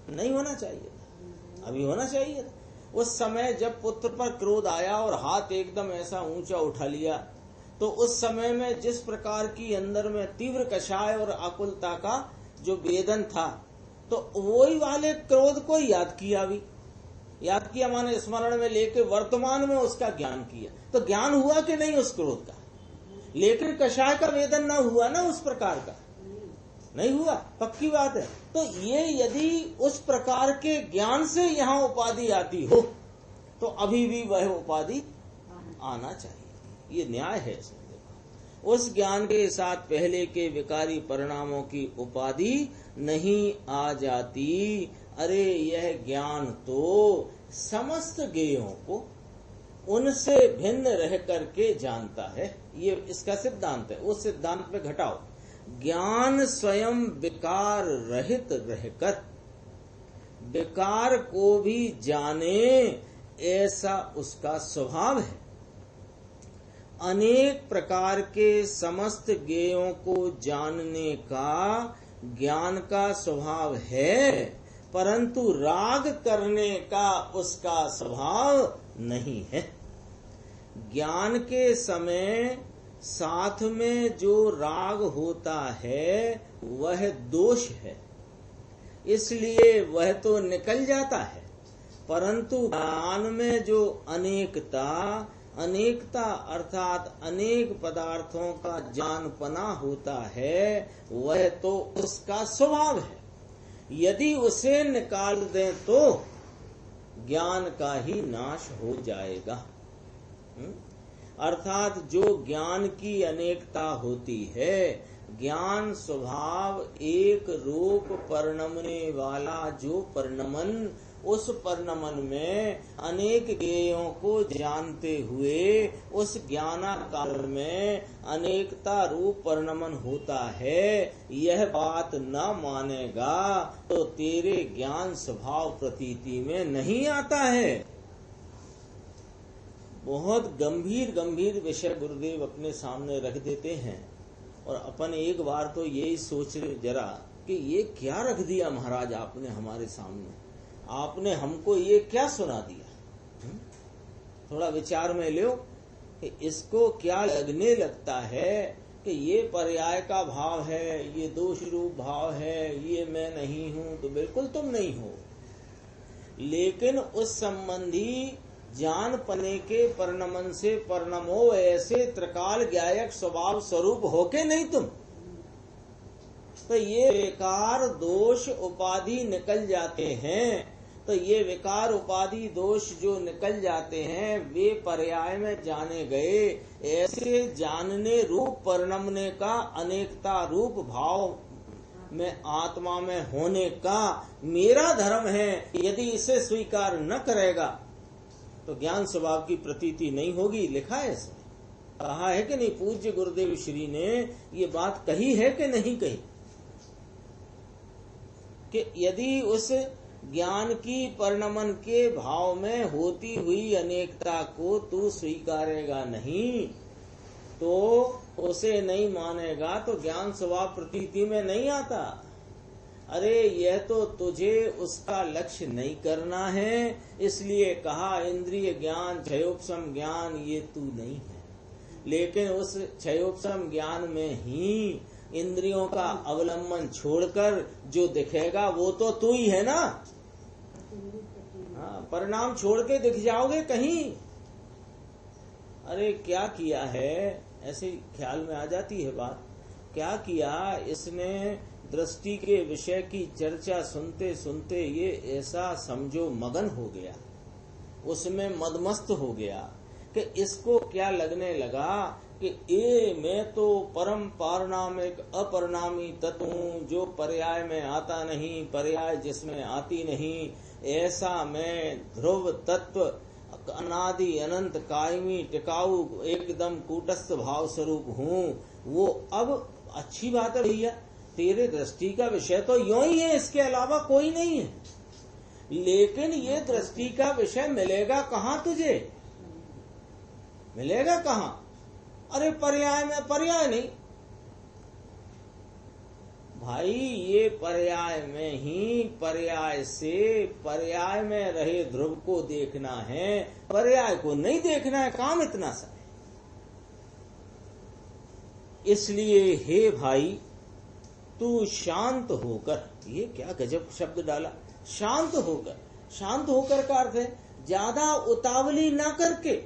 नहीं होना चाहिए था, अभी होना चाहिए था। उस समय जब पुत्र पर क्रोध आया और हाथ एकदम ऐसा ऊंचा उठा लिया, तो उस समय में जिस प्रकार की अंदर में तीव्र कषाय और आकुलता का जो वेदन था, तो वही वाले क्रोध को याद किया, भी याद किया माने स्मरण में लेके वर्तमान में उसका ज्ञान किया, तो ज्ञान हुआ कि नहीं उस क्रोध का, लेकिन कषाय का वेदन न हुआ ना, उस प्रकार का नहीं हुआ, पक्की बात है। तो ये यदि उस प्रकार के ज्ञान से यहाँ उपाधि आती हो, तो अभी भी वह उपाधि आना चाहिए, ये न्याय है इसमें। उस ज्ञान के साथ पहले के विकारी परिणामों की उपाधि नहीं आ जाती। अरे यह ज्ञान तो समस्त ज्ञेयों को उनसे भिन्न रह करके जानता है, ये इसका सिद्धांत है। उस सिद्धांत पे घटाओ, ज्ञान स्वयं विकार रहित रहकर विकार को भी जाने, ऐसा उसका स्वभाव है। अनेक प्रकार के समस्त ज्ञेयों को जानने का ज्ञान का स्वभाव है, परंतु राग करने का उसका स्वभाव नहीं है। ज्ञान के समय साथ में जो राग होता है वह दोष है, इसलिए वह तो निकल जाता है, परंतु ज्ञान में जो अनेकता अर्थात अनेक पदार्थों का जानपना होता है, वह तो उसका स्वभाव है। यदि उसे निकाल दें तो ज्ञान का ही नाश हो जाएगा। अर्थात जो ज्ञान की अनेकता होती है, ज्ञान स्वभाव एक रूप परिणमने वाला जो परिणमन, उस परिणमन में अनेक ज्ञेयों को जानते हुए उस ज्ञानाकार में अनेकता रूप परिणमन होता है, यह बात न मानेगा तो तेरे ज्ञान स्वभाव प्रतीति में नहीं आता है। बहुत गंभीर गंभीर विषय गुरुदेव अपने सामने रख देते हैं, और अपन एक बार तो यही सोच जरा कि ये क्या रख दिया महाराज आपने हमारे सामने, आपने हमको ये क्या सुना दिया। थोड़ा विचार में लो कि इसको क्या लगने लगता है कि ये पर्याय का भाव है, ये दोष रूप भाव है, ये मैं नहीं हूं, तो बिल्कुल तुम नहीं हो। लेकिन उस संबंधी जान पने के परिणमन से परिणमो ऐसे त्रिकाल ज्ञायक स्वभाव स्वरूप होके नहीं तुम, तो ये विकार दोष उपाधि निकल जाते हैं। तो ये विकार उपाधि दोष जो निकल जाते हैं, वे पर्याय में जाने गए। ऐसे जानने रूप परिणमने का अनेकता रूप भाव में आत्मा में होने का मेरा धर्म है। यदि इसे स्वीकार न करेगा तो ज्ञान स्वभाव की प्रतीति नहीं होगी। लिखा है इसमें, कहा है कि नहीं, पूज्य गुरुदेव श्री ने ये बात कही है कि नहीं कही कि यदि उस ज्ञान की परिणमन के भाव में होती हुई अनेकता को तू स्वीकारेगा नहीं, तो उसे नहीं मानेगा, तो ज्ञान स्वभाव प्रतीति में नहीं आता। अरे यह तो तुझे उसका लक्ष्य नहीं करना है, इसलिए कहा इंद्रिय ज्ञान क्षयोपशम ज्ञान ये तू नहीं है। लेकिन उस क्षयोपशम ज्ञान में ही इंद्रियों का अवलंबन छोड़कर जो दिखेगा वो तो तू ही है ना। हाँ, परिणाम छोड़ के दिख जाओगे कहीं। अरे क्या किया है, ऐसे ख्याल में आ जाती है बात। क्या किया इसने, दृष्टि के विषय की चर्चा सुनते सुनते ये ऐसा समझो मगन हो गया, उसमें मदमस्त हो गया कि इसको क्या लगने लगा कि मैं तो परम पारनामिक अपरिणामी तत्व हूँ, जो पर्याय में आता नहीं, पर्याय जिसमें आती नहीं, ऐसा मैं ध्रुव तत्व अनादि अनंत कायमी टिकाऊ एकदम कूटस्थ भाव स्वरूप हूँ। वो अब अच्छी बात है भैया, तेरे दृष्टि का विषय तो यूं ही है, इसके अलावा कोई नहीं है। लेकिन ये दृष्टि का विषय मिलेगा कहाँ तुझे, मिलेगा कहाँ? अरे पर्याय में, पर्याय नहीं भाई, ये पर्याय में ही, पर्याय से पर्याय में रहे ध्रुव को देखना है, पर्याय को नहीं देखना है। काम इतना सा है। इसलिए हे भाई तू शांत होकर, ये क्या गजब शब्द डाला, शांत होकर। शांत होकर का अर्थ है ज्यादा उतावली ना करके,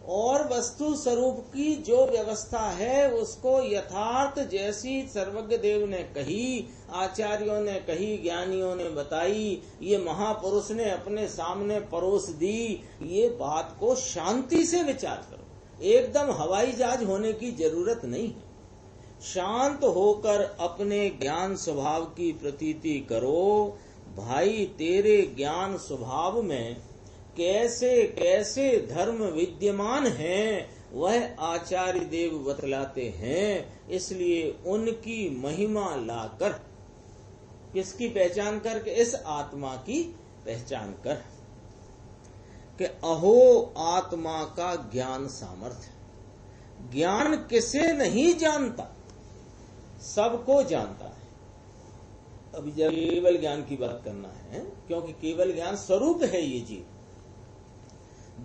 और वस्तु स्वरूप की जो व्यवस्था है उसको यथार्थ जैसी सर्वज्ञ देव ने कही, आचार्यों ने कही, ज्ञानियों ने बताई, ये महापुरुष ने अपने सामने परोस दी, ये बात को शांति से विचार करो। एकदम हवाई जहाज होने की जरूरत नहीं है। शांत होकर अपने ज्ञान स्वभाव की प्रतीति करो। भाई तेरे ज्ञान स्वभाव में कैसे कैसे धर्म विद्यमान हैं वह आचार्य देव बतलाते हैं। इसलिए उनकी महिमा लाकर, किसकी पहचान करके, इस आत्मा की पहचान कर कि अहो आत्मा का ज्ञान सामर्थ्य। ज्ञान किसे नहीं जानता, सबको जानता है। अभी जब केवल ज्ञान की बात करना है, क्योंकि केवल ज्ञान स्वरूप है ये जीव।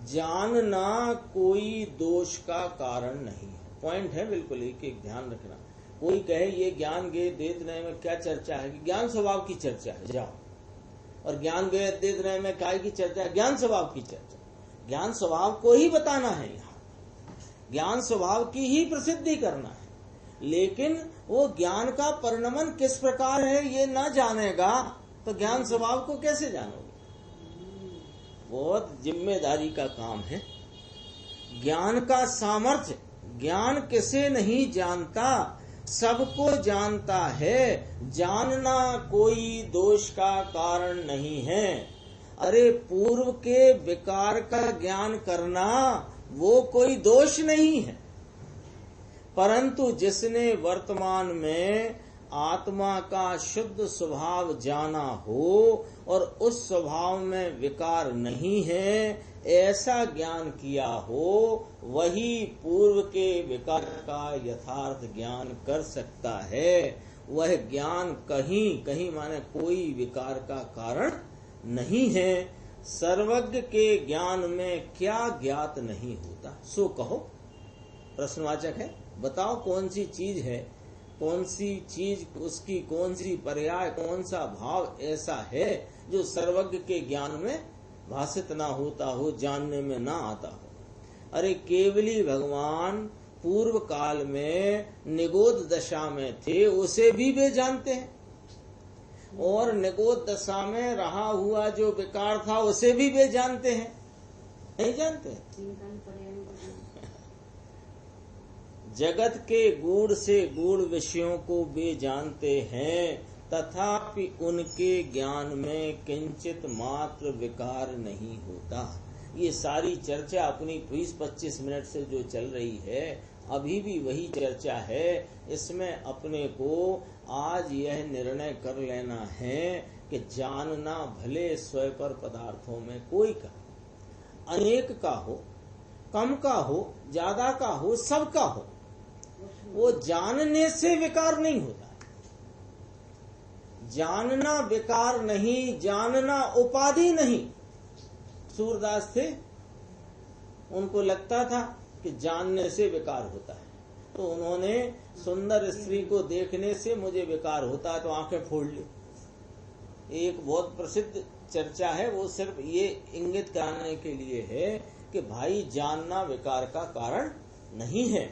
जानना कोई दोष का कारण नहीं है। पॉइंट है बिल्कुल, एक एक ध्यान रखना। कोई कहे ये ज्ञान देने में क्या चर्चा है, ज्ञान स्वभाव की चर्चा है, जाओ। और ज्ञान देने में काय की चर्चा है, ज्ञान स्वभाव की चर्चा। ज्ञान स्वभाव को ही बताना है, यहाँ ज्ञान स्वभाव की ही प्रसिद्धि करना है। लेकिन वो ज्ञान का परिणमन किस प्रकार है ये ना जानेगा तो ज्ञान स्वभाव को कैसे जानोगे? बहुत जिम्मेदारी का काम है। ज्ञान का सामर्थ्य, ज्ञान किसे नहीं जानता, सबको जानता है। जानना कोई दोष का कारण नहीं है। अरे पूर्व के विकार का ज्ञान करना वो कोई दोष नहीं है, परंतु जिसने वर्तमान में आत्मा का शुद्ध स्वभाव जाना हो और उस स्वभाव में विकार नहीं है, ऐसा ज्ञान किया हो, वही पूर्व के विकार का यथार्थ ज्ञान कर सकता है। वह ज्ञान कहीं कहीं माने कोई विकार का कारण नहीं है। सर्वज्ञ के ज्ञान में क्या ज्ञात नहीं होता, सो कहो। प्रश्नवाचक है, बताओ कौन सी चीज है, कौन सी चीज, उसकी कौन सी पर्याय, कौन सा भाव ऐसा है जो सर्वज्ञ के ज्ञान में भाषित ना होता हो, जानने में ना आता हो। अरे केवली भगवान पूर्व काल में निगोद दशा में थे, उसे भी वे जानते हैं, और निगोद दशा में रहा हुआ जो विकार था उसे भी वे जानते हैं, नहीं जानते? जगत के गूढ़ से गूढ़ विषयों को वे जानते हैं, तथापि उनके ज्ञान में किंचित मात्र विकार नहीं होता। ये सारी चर्चा अपनी 20-25 मिनट से जो चल रही है, अभी भी वही चर्चा है। इसमें अपने को आज यह निर्णय कर लेना है कि जानना भले स्वयं पर पदार्थों में कोई का, अनेक का हो, कम का हो, ज्यादा का हो, सबका हो, वो जानने से विकार नहीं होता। जानना विकार नहीं, जानना उपाधि नहीं। सूरदास थे, उनको लगता था कि जानने से विकार होता है, तो उन्होंने सुंदर स्त्री को देखने से मुझे विकार होता है तो आंखें फोड़ ली। एक बहुत प्रसिद्ध चर्चा है, वो सिर्फ ये इंगित कराने के लिए है कि भाई जानना विकार का कारण नहीं है।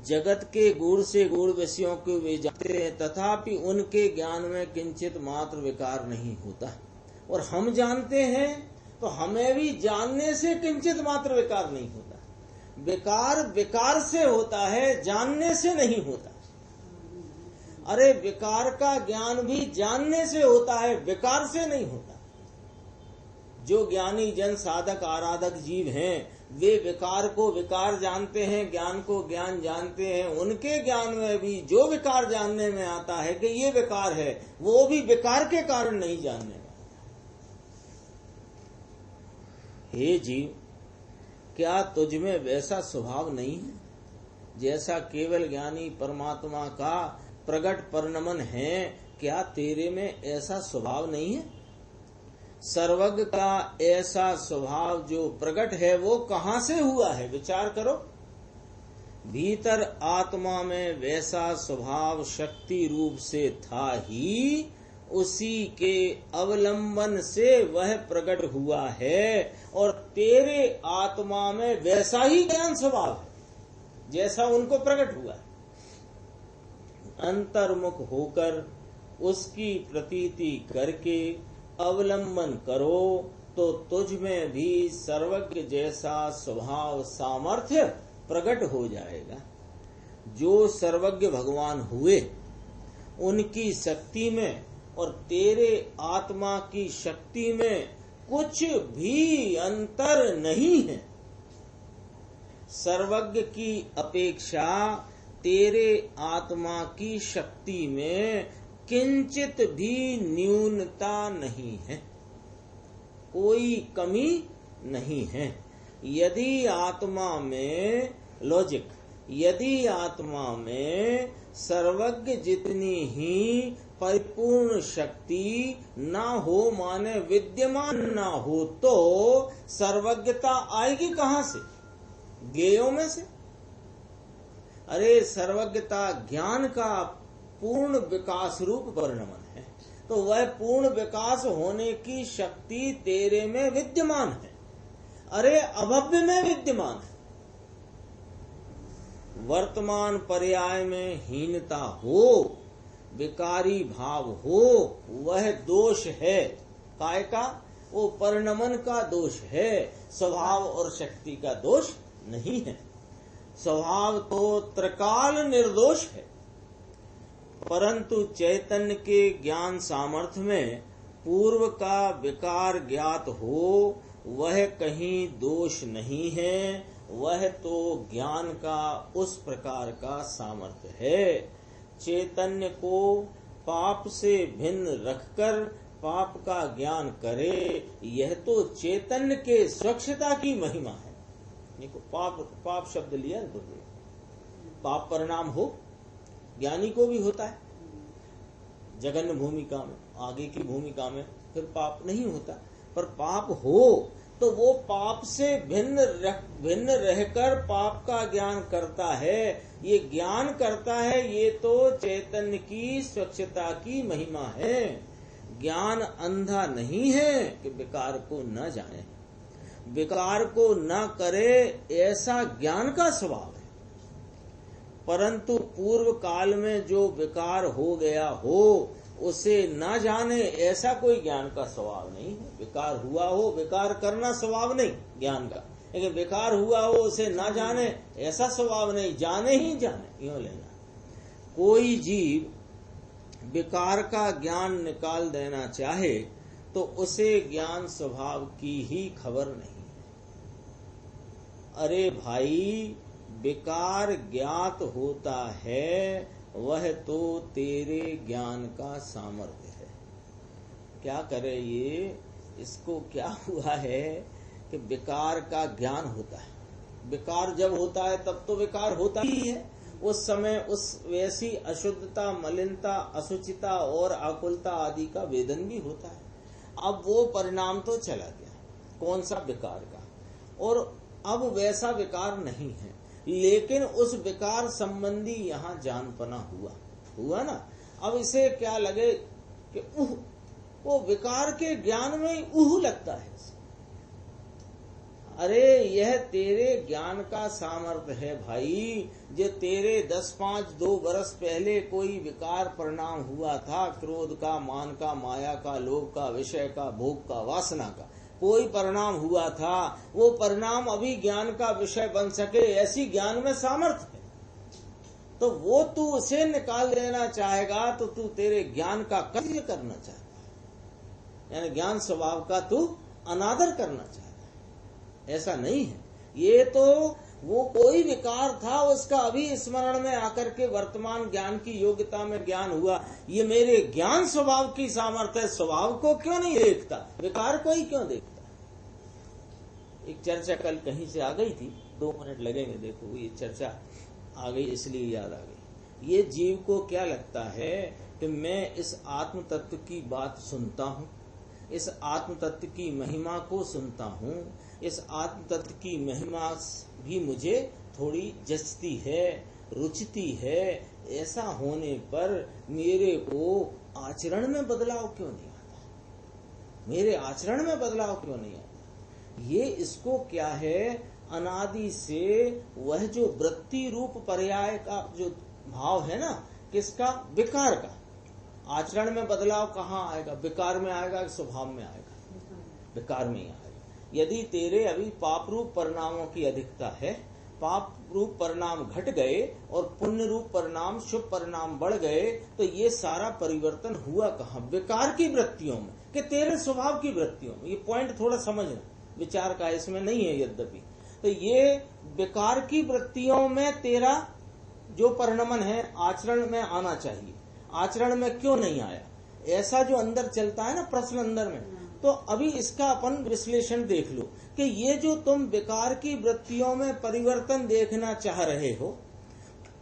जगत के गूढ़ से गूढ़ विषयों को वे जानते हैं, तथापि उनके ज्ञान में किंचित मात्र विकार नहीं होता। और हम जानते हैं तो हमें भी जानने से किंचित मात्र विकार नहीं होता। विकार विकार से होता है, जानने से नहीं होता। अरे विकार का ज्ञान भी जानने से होता है, विकार से नहीं होता। जो ज्ञानी जन साधक आराधक जीव हैं, वे विकार को विकार जानते हैं, ज्ञान को ज्ञान जानते हैं। उनके ज्ञान में भी जो विकार जानने में आता है कि ये विकार है, वो भी विकार के कारण नहीं जानने में। हे जीव, क्या तुझ में वैसा स्वभाव नहीं है जैसा केवल ज्ञानी परमात्मा का प्रगट परिणमन है? क्या तेरे में ऐसा स्वभाव नहीं है? सर्वज्ञ का ऐसा स्वभाव जो प्रगट है वो कहाँ से हुआ है? विचार करो। भीतर आत्मा में वैसा स्वभाव शक्ति रूप से था ही, उसी के अवलंबन से वह प्रकट हुआ है। और तेरे आत्मा में वैसा ही ज्ञान स्वभाव है जैसा उनको प्रकट हुआ है। अंतर्मुख होकर उसकी प्रतीति करके अवलंबन करो तो तुझ में भी सर्वज्ञ जैसा स्वभाव सामर्थ्य प्रकट हो जाएगा। जो सर्वज्ञ भगवान हुए, उनकी शक्ति में और तेरे आत्मा की शक्ति में कुछ भी अंतर नहीं है। सर्वज्ञ की अपेक्षा तेरे आत्मा की शक्ति में किंचित भी न्यूनता नहीं है, कोई कमी नहीं है। यदि आत्मा में लॉजिक, यदि आत्मा में सर्वज्ञ जितनी ही परिपूर्ण शक्ति ना हो, माने विद्यमान ना हो, तो सर्वज्ञता आएगी कहाँ से? ज्ञेयों में से। अरे सर्वज्ञता ज्ञान का पूर्ण विकास रूप परिणमन है, तो वह पूर्ण विकास होने की शक्ति तेरे में विद्यमान है। अरे अभव्य में विद्यमान है। वर्तमान पर्याय में हीनता हो, विकारी भाव हो, वह दोष है। काय का? वो परिणमन का दोष है, स्वभाव और शक्ति का दोष नहीं है। स्वभाव तो त्रिकाल निर्दोष है, परंतु चैतन्य के ज्ञान सामर्थ्य में पूर्व का विकार ज्ञात हो, वह कहीं दोष नहीं है। वह तो ज्ञान का उस प्रकार का सामर्थ्य है। चैतन्य को पाप से भिन्न रखकर पाप का ज्ञान करे, यह तो चैतन्य के स्वच्छता की महिमा है। देखो, पाप शब्द लिया तो पाप परिणाम हो, ज्ञानी को भी होता है। जगन्य भूमिका में, आगे की भूमिका में फिर पाप नहीं होता, पर पाप हो तो वो पाप से भिन्न रहकर पाप का ज्ञान करता है। ये ज्ञान करता है, ये तो चैतन्य की स्वच्छता की महिमा है। ज्ञान अंधा नहीं है कि विकार को न जाने, विकार को न करे, ऐसा ज्ञान का स्वभाव है। परंतु पूर्व काल में जो विकार हो गया हो, उसे न जाने, ऐसा कोई ज्ञान का स्वभाव नहीं है। विकार हुआ हो, विकार करना स्वभाव नहीं ज्ञान का, लेकिन विकार हुआ हो उसे न जाने, ऐसा स्वभाव नहीं। जाने ही जाने, यूं लेना। कोई जीव विकार का ज्ञान निकाल देना चाहे तो उसे ज्ञान स्वभाव की ही खबर नहीं है। अरे भाई, विकार ज्ञात होता है वह तो तेरे ज्ञान का सामर्थ्य है। क्या करे ये, इसको क्या हुआ है कि विकार का ज्ञान होता है। विकार जब होता है तब तो विकार होता ही है, उस समय उस वैसी अशुद्धता, मलिनता, असुचिता और आकुलता आदि का वेदन भी होता है। अब वो परिणाम तो चला गया, कौन सा, विकार का, और अब वैसा विकार नहीं है, लेकिन उस विकार संबंधी यहाँ जानपना हुआ ना। अब इसे क्या लगे कि वो विकार के ज्ञान में ही लगता है। अरे यह तेरे ज्ञान का सामर्थ्य है भाई, जो तेरे 10-5-2 वर्ष पहले कोई विकार परिणाम हुआ था, क्रोध का, मान का, माया का, लोभ का, विषय का, भोग का, वासना का कोई परिणाम हुआ था, वो परिणाम अभी ज्ञान का विषय बन सके ऐसी ज्ञान में सामर्थ्य है। तो वो तू उसे निकाल देना चाहेगा तो तू तेरे ज्ञान का कार्य करना चाहता है, यानी ज्ञान स्वभाव का तू अनादर करना चाहता है। ऐसा नहीं है। ये तो वो कोई विकार था, उसका अभी स्मरण में आकर के वर्तमान ज्ञान की योग्यता में ज्ञान हुआ। ये मेरे ज्ञान स्वभाव की सामर्थ्य है, स्वभाव को क्यों नहीं देखता, विकार को ही क्यों देखता। एक चर्चा कल कहीं से आ गई थी, 2 मिनट लगेंगे, देखो ये चर्चा आ गई इसलिए याद आ गई। ये जीव को क्या लगता है कि मैं इस आत्म तत्व की बात सुनता हूँ, इस आत्म तत्व की महिमा को सुनता हूँ, इस आत्म तत्व की महिमा भी मुझे थोड़ी जचती है, रुचती है। ऐसा होने पर मेरे को आचरण में बदलाव क्यों नहीं आता, मेरे आचरण में बदलाव क्यों नहीं आता। ये इसको क्या है, अनादि से वह जो वृत्ति रूप पर्याय का जो भाव है ना, किसका, विकार का। आचरण में बदलाव कहाँ आएगा, विकार में आएगा कि स्वभाव में आएगा, विकार में ही आएगा। यदि तेरे अभी पाप रूप परिणामों की अधिकता है, पाप रूप परिणाम घट गए और पुण्य रूप परिणाम, शुभ परिणाम बढ़ गए, तो ये सारा परिवर्तन हुआ कहाँ, विकार की वृत्तियों में कि तेरे स्वभाव की वृत्तियों में। ये पॉइंट थोड़ा समझना, विचार का इसमें नहीं है यद्यपि। तो ये विकार की वृत्तियों में तेरा जो परिणमन है आचरण में आना चाहिए, आचरण में क्यों नहीं आया, ऐसा जो अंदर चलता है ना प्रश्न अंदर में। तो अभी इसका अपन विश्लेषण देख लो कि ये जो तुम विकार की वृत्तियों में परिवर्तन देखना चाह रहे हो,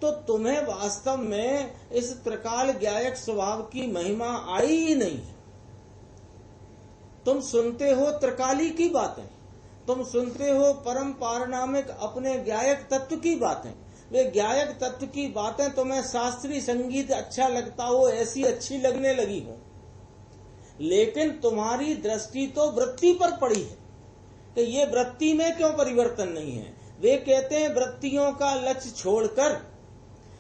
तो तुम्हें वास्तव में इस त्रिकाल ज्ञायक स्वभाव की महिमा आई ही नहीं है। तुम सुनते हो त्रिकाली की बातें, तुम सुनते हो परम पारनामिक अपने ज्ञायक तत्व की बातें। वे ज्ञायक तत्व की बातें तुम्हें शास्त्रीय संगीत अच्छा लगता हो, ऐसी अच्छी लगने लगी हो, लेकिन तुम्हारी दृष्टि तो वृत्ति पर पड़ी है कि ये वृत्ति में क्यों परिवर्तन नहीं है। वे कहते हैं वृत्तियों का लक्ष्य छोड़कर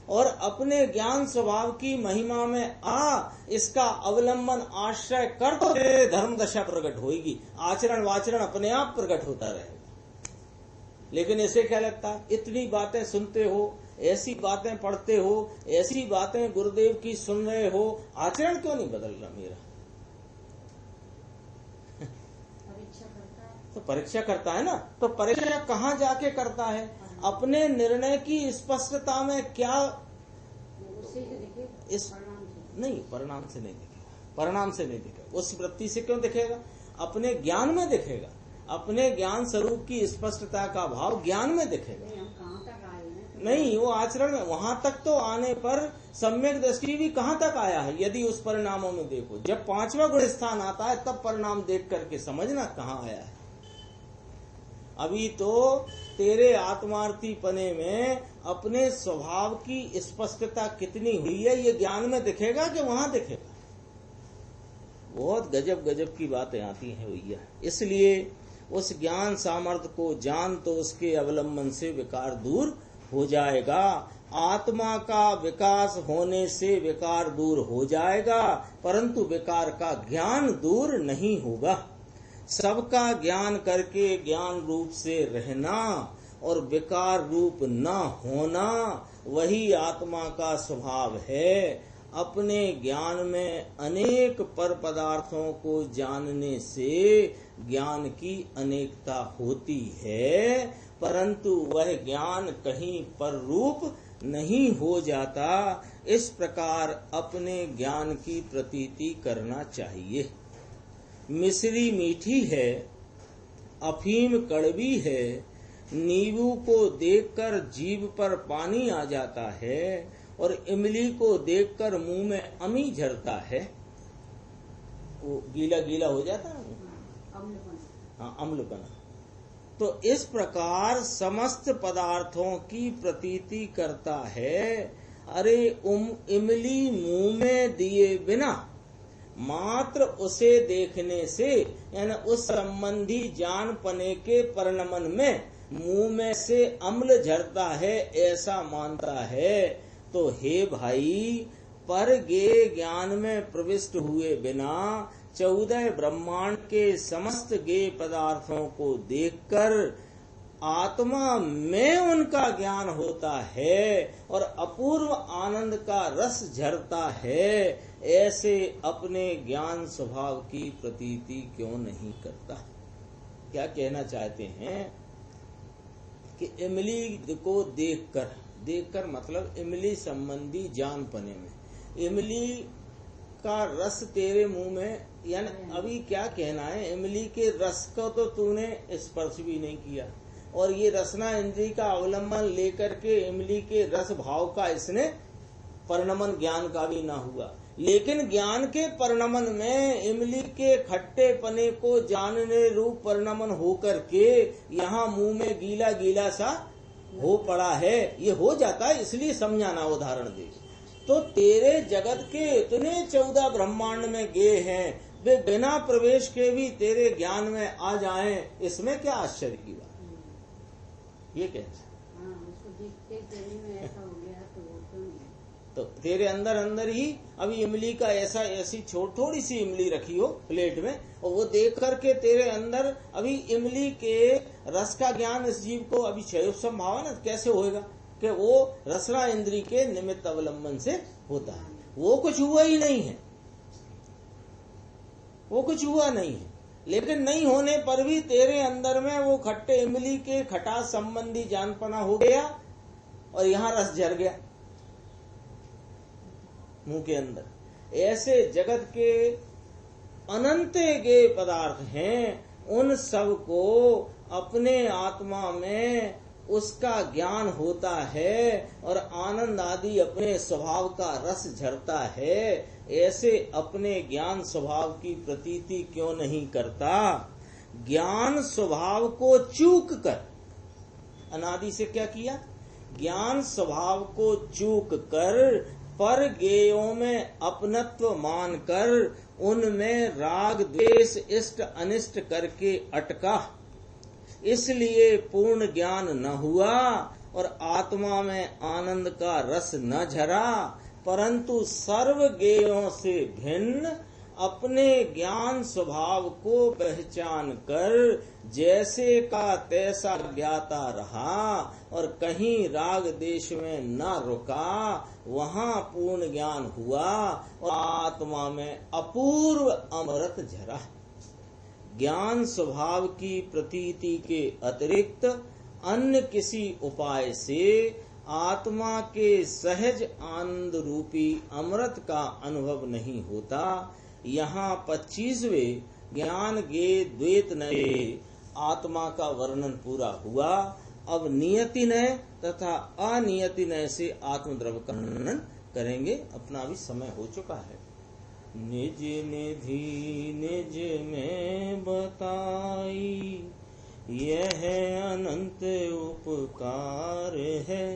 और अपने ज्ञान स्वभाव की महिमा में आ, इसका अवलंबन आश्रय कर तो तेरे धर्म दशा प्रकट होगी, आचरण वाचरण अपने आप प्रकट होता रहेगा। लेकिन इसे क्या लगता है, इतनी बातें सुनते हो, ऐसी बातें पढ़ते हो, ऐसी बातें गुरुदेव की सुन रहे हो, आचरण क्यों नहीं बदल रहा मेरा। तो परीक्षा करता है ना, तो परीक्षा कहाँ जाके करता है, अपने निर्णय की स्पष्टता में क्या, इस नहीं, परिणाम से नहीं दिखेगा, परिणाम से नहीं दिखेगा, उस वृत्ति से क्यों दिखेगा, अपने ज्ञान में दिखेगा, अपने ज्ञान स्वरूप की स्पष्टता का भाव ज्ञान में दिखेगा। नहीं, वो आचरण में, वहां तक तो आने पर सम्यक दृष्टि भी कहाँ तक आया है। यदि उस परिणामों में देखो, जब 5वां गुण स्थान आता है तब परिणाम देख करके समझना कहाँ आया है। अभी तो तेरे आत्मार्थी पने में अपने स्वभाव की स्पष्टता कितनी हुई है ये ज्ञान में दिखेगा कि वहां दिखेगा। बहुत गजब गजब की बातें आती हैं भैया। इसलिए उस ज्ञान सामर्थ्य को जान तो उसके अवलंबन से विकार दूर हो जाएगा। आत्मा का विकास होने से विकार दूर हो जाएगा, परंतु विकार का ज्ञान दूर नहीं होगा। सबका ज्ञान करके ज्ञान रूप से रहना और विकार रूप न होना, वही आत्मा का स्वभाव है। अपने ज्ञान में अनेक पर पदार्थों को जानने से ज्ञान की अनेकता होती है, परंतु वह ज्ञान कहीं पर रूप नहीं हो जाता। इस प्रकार अपने ज्ञान की प्रतीति करना चाहिए। मिश्री मीठी है, अफीम कड़वी है, नींबू को देखकर जीभ पर पानी आ जाता है और इमली को देखकर मुंह में अमी झरता है। वो गीला गीला हो जाता है, हाँ, अम्लपना। तो इस प्रकार समस्त पदार्थों की प्रतीति करता है। अरे इमली मुंह में दिए बिना मात्र उसे देखने से, यानी उस संबंधी जान पने के परिणमन में मुंह में से अम्ल झरता है, ऐसा मानता है। तो हे भाई, पर गे ज्ञान में प्रविष्ट हुए बिना 14 ब्रह्मांड के समस्त गे पदार्थों को देखकर आत्मा में उनका ज्ञान होता है और अपूर्व आनंद का रस झरता है। ऐसे अपने ज्ञान स्वभाव की प्रतीति क्यों नहीं करता? क्या कहना चाहते हैं कि इमली को देखकर मतलब इमली संबंधी जान पने में, इमली का रस तेरे मुंह में, यानी अभी क्या कहना है, इमली के रस को तो तूने स्पर्श भी नहीं किया और ये रसना इंद्रिय का अवलंबन लेकर के इमली के रस भाव का इसने परिणमन ज्ञान का भी ना हुआ। लेकिन ज्ञान के परिणमन में इमली के खट्टे पने को जानने रूप परिणमन होकर के यहाँ मुंह में गीला गीला सा हो पड़ा है। ये हो जाता है, इसलिए समझाना उदाहरण दे। तो तेरे जगत के इतने 14 ब्रह्मांड में गे हैं, वे बिना प्रवेश के भी तेरे ज्ञान में आ जाएं, इसमें क्या आश्चर्य की बात? ये कहते तो तेरे अंदर ही अभी इमली का ऐसी थोड़ी सी इमली रखी हो प्लेट में, और वो देख करके तेरे अंदर अभी इमली के रस का ज्ञान इस जीव को अभी क्षय संभाव है ना, कैसे होएगा कि वो रसना इंद्री के निमित्त अवलंबन से होता है। वो कुछ हुआ ही नहीं है, वो कुछ हुआ नहीं है। लेकिन नहीं होने पर भी तेरे अंदर में वो खट्टे इमली के खटास संबंधी जानपना हो गया और यहाँ रस झर गया मुंह के अंदर। ऐसे जगत के अनंत गे पदार्थ हैं, उन सब को अपने आत्मा में उसका ज्ञान होता है और आनंद आदि अपने स्वभाव का रस झरता है। ऐसे अपने ज्ञान स्वभाव की प्रतीति क्यों नहीं करता? ज्ञान स्वभाव को चूक कर, अनादि से क्या किया? ज्ञान स्वभाव को चूक कर पर गेयों में अपनत्व मानकर उनमें राग द्वेष इष्ट अनिष्ट करके अटका, इसलिए पूर्ण ज्ञान न हुआ और आत्मा में आनंद का रस न झरा, परंतु सर्व गेयों से भिन्न अपने ज्ञान स्वभाव को पहचान कर जैसे का तैसा ज्ञाता रहा और कहीं राग देश में न रुका, वहाँ पूर्ण ज्ञान हुआ और आत्मा में अपूर्व अमृत झरा। ज्ञान स्वभाव की प्रतीति के अतिरिक्त अन्य किसी उपाय से आत्मा के सहज आनंद रूपी अमृत का अनुभव नहीं होता। यहाँ 25वें ज्ञान गे द्वैत नये आत्मा का वर्णन पूरा हुआ। अब नियति नय तथा अनियति नय से आत्मद्रव्य का वर्णन करेंगे। अपना भी समय हो चुका है। निज निधि निज में बताई, यह अनंत उपकार है।